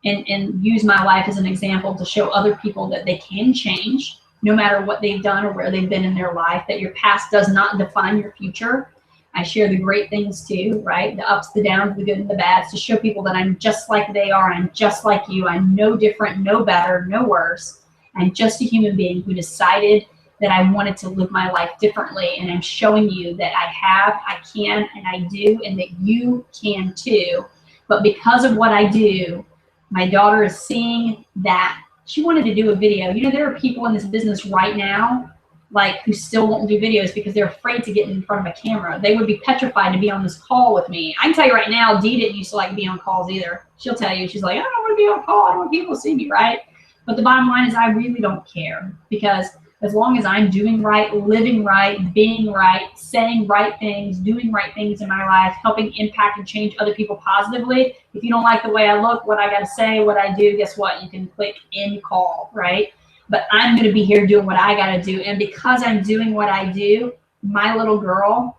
and use my life as an example to show other people that they can change no matter what they've done or where they've been in their life, that your past does not define your future. I share the great things too, right? The ups, the downs, the good and the bads, to show people that I'm just like they are. I'm just like you. I'm no different, no better, no worse. I'm just a human being who decided that I wanted to live my life differently. And I'm showing you that I have, I can, and I do, and that you can too. But because of what I do, my daughter is seeing that. She wanted to do a video. You know, there are people in this business right now like who still won't do videos because they're afraid to get in front of a camera. They would be petrified to be on this call with me. I can tell you right now, Dee didn't used to like be on calls either. She'll tell you, she's like, I don't want to be on a call. I don't want people to see me, right? But the bottom line is I really don't care, because as long as I'm doing right, living right, being right, saying right things, doing right things in my life, helping impact and change other people positively. If you don't like the way I look, what I got to say, what I do, guess what? You can click end call, right? But I'm going to be here doing what I got to do. And because I'm doing what I do, my little girl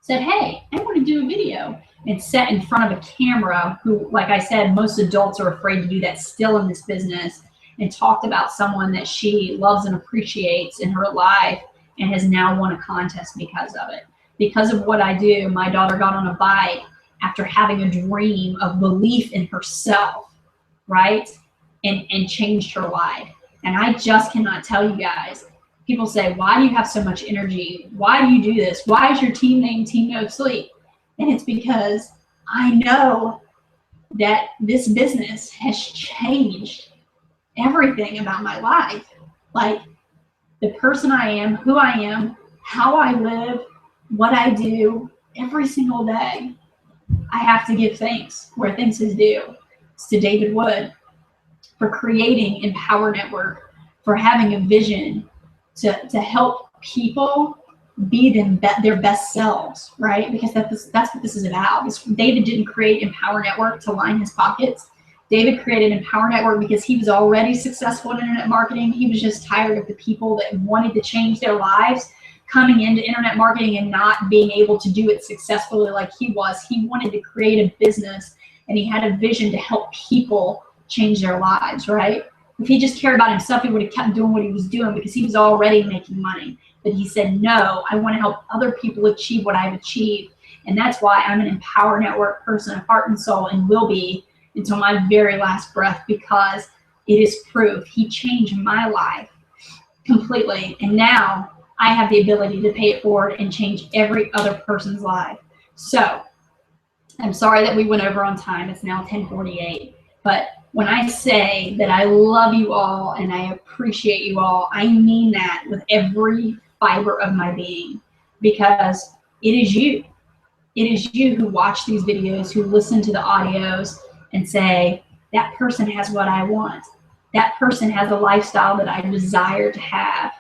said, hey, I want to do a video, and sat in front of a camera, who, like I said, most adults are afraid to do that still in this business, and talked about someone that she loves and appreciates in her life and has now won a contest because of it. Because of what I do, my daughter got on a bike after having a dream of belief in herself, right? And changed her life. And I just cannot tell you guys, people say, why do you have so much energy? Why do you do this? Why is your team named Team No Sleep? And it's because I know that this business has changed everything about my life. Like the person I am, who I am, how I live, what I do every single day. I have to give thanks where thanks is due. It's to David Wood for creating Empower Network, for having a vision to help people be their best selves, right? Because that's what this is about. David didn't create Empower Network to line his pockets. David created Empower Network because he was already successful in internet marketing. He was just tired of the people that wanted to change their lives coming into internet marketing and not being able to do it successfully like he was. He wanted to create a business, and he had a vision to help people change their lives, right? If he just cared about himself, he would have kept doing what he was doing because he was already making money. But he said, no, I want to help other people achieve what I've achieved. And that's why I'm an Empower Network person, heart and soul, and will be until my very last breath, because it is proof. He changed my life completely. And now I have the ability to pay it forward and change every other person's life. So I'm sorry that we went over on time. It's now 10:48. But when I say that I love you all and I appreciate you all, I mean that with every fiber of my being, because it is you. It is you who watch these videos, who listen to the audios and say, that person has what I want. That person has a lifestyle that I desire to have.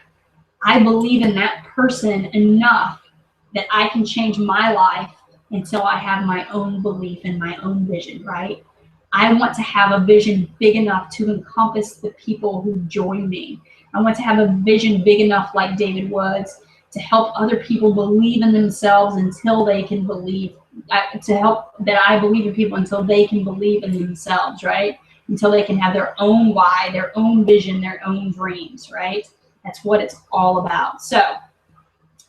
I believe in that person enough that I can change my life until I have my own belief and my own vision, right? I want to have a vision big enough to encompass the people who join me. I want to have a vision big enough, like David Wood's, to help other people believe in themselves until they can believe, to help that I believe in people until they can believe in themselves, right? Until they can have their own why, their own vision, their own dreams, right? That's what it's all about. So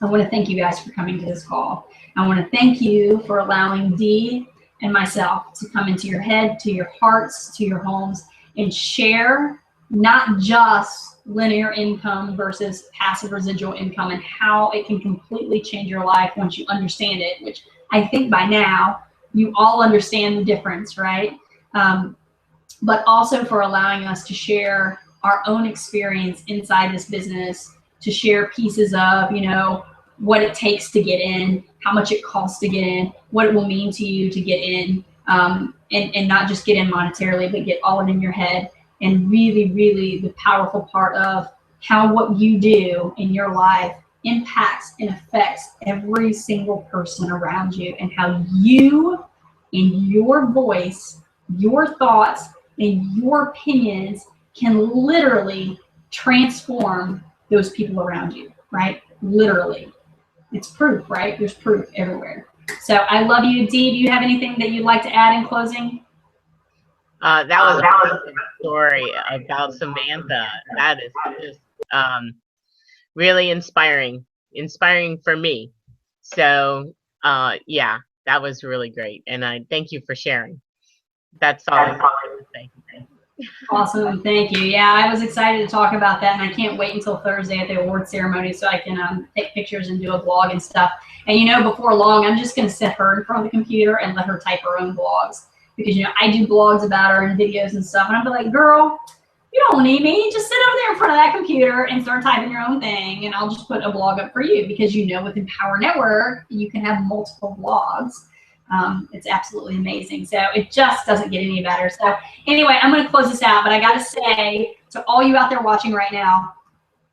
I want to thank you guys for coming to this call. I want to thank you for allowing Dee and myself to come into your head, to your hearts, to your homes, and share not just linear income versus passive residual income and how it can completely change your life once you understand it, which I think by now you all understand the difference, right? But also for allowing us to share our own experience inside this business, to share pieces of, you know, what it takes to get in, how much it costs to get in, what it will mean to you to get in, and not just get in monetarily, but get all in your head. And really, really the powerful part of how what you do in your life impacts and affects every single person around you, and how you, in your voice, your thoughts, and your opinions can literally transform those people around you, right? Literally. It's proof, right? There's proof everywhere. So I love you. Dee, do you have anything that you'd like to add in closing? That was a story about Samantha. That is just really inspiring for me. So yeah, that was really great. And I thank you for sharing. That's all I wanted to say. Awesome, thank you. Yeah, I was excited to talk about that, and I can't wait until Thursday at the award ceremony so I can take pictures and do a blog and stuff. And you know, before long, I'm just going to set her in front of the computer and let her type her own blogs, because you know I do blogs about her and videos and stuff, and I'll be like, girl, You don't need me. Just sit over there in front of that computer and start typing your own thing, and I'll just put a blog up for you, because you know with Empower Network, you can have multiple blogs. It's absolutely amazing. So it just doesn't get any better. So anyway, I'm going to close this out, but I got to say to all you out there watching right now,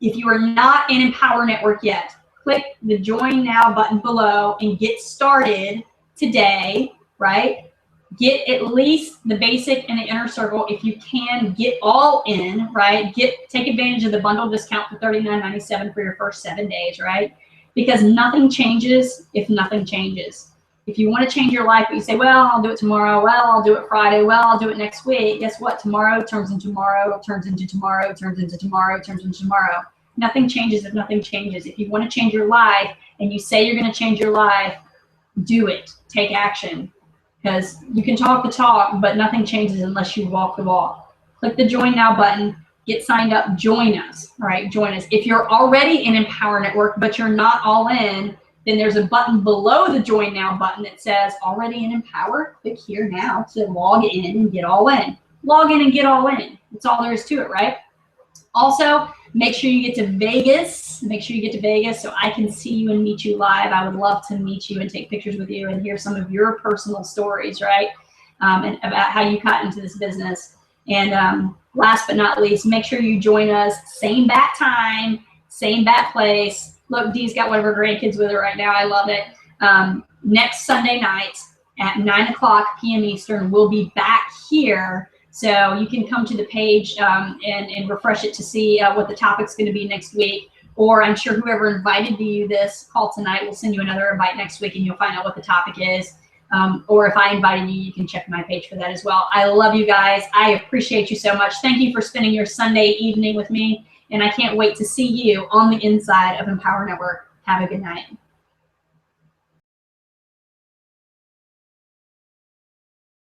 if you are not in Empower Network yet, click the Join Now button below and get started today, right? Get at least the basic and the inner circle. If you can, get all in, right? Take advantage of the bundle discount for $39.97 for your first 7 days, right? Because nothing changes if nothing changes. If you want to change your life, but you say, well, I'll do it tomorrow, well, I'll do it Friday, well, I'll do it next week. Guess what? Tomorrow turns into tomorrow, turns into tomorrow, turns into tomorrow, turns into tomorrow. Nothing changes if nothing changes. If you want to change your life and you say you're going to change your life, do it. Take action. Because you can talk the talk, but nothing changes unless you walk the walk. Click the Join Now button, get signed up, join us, all right? Join us. If you're already in Empower Network, but you're not all in, then there's a button below the Join Now button that says Already in Empower. Click here now to log in and get all in. Log in and get all in. That's all there is to it, right? Also, make sure you get to Vegas. Make sure you get to Vegas so I can see you and meet you live. I would love to meet you and take pictures with you and hear some of your personal stories, right? And about how you got into this business. And last but not least, make sure you join us. Same bat time, same bat place. Look, Dee's got one of her grandkids with her right now. I love it. Next Sunday night at 9:00 p.m. Eastern, we'll be back here. So you can come to the page and refresh it to see what the topic's going to be next week. Or I'm sure whoever invited you this call tonight will send you another invite next week, and you'll find out what the topic is. Or if I invited you, you can check my page for that as well. I love you guys. I appreciate you so much. Thank you for spending your Sunday evening with me. And I can't wait to see you on the inside of Empower Network. Have a good night.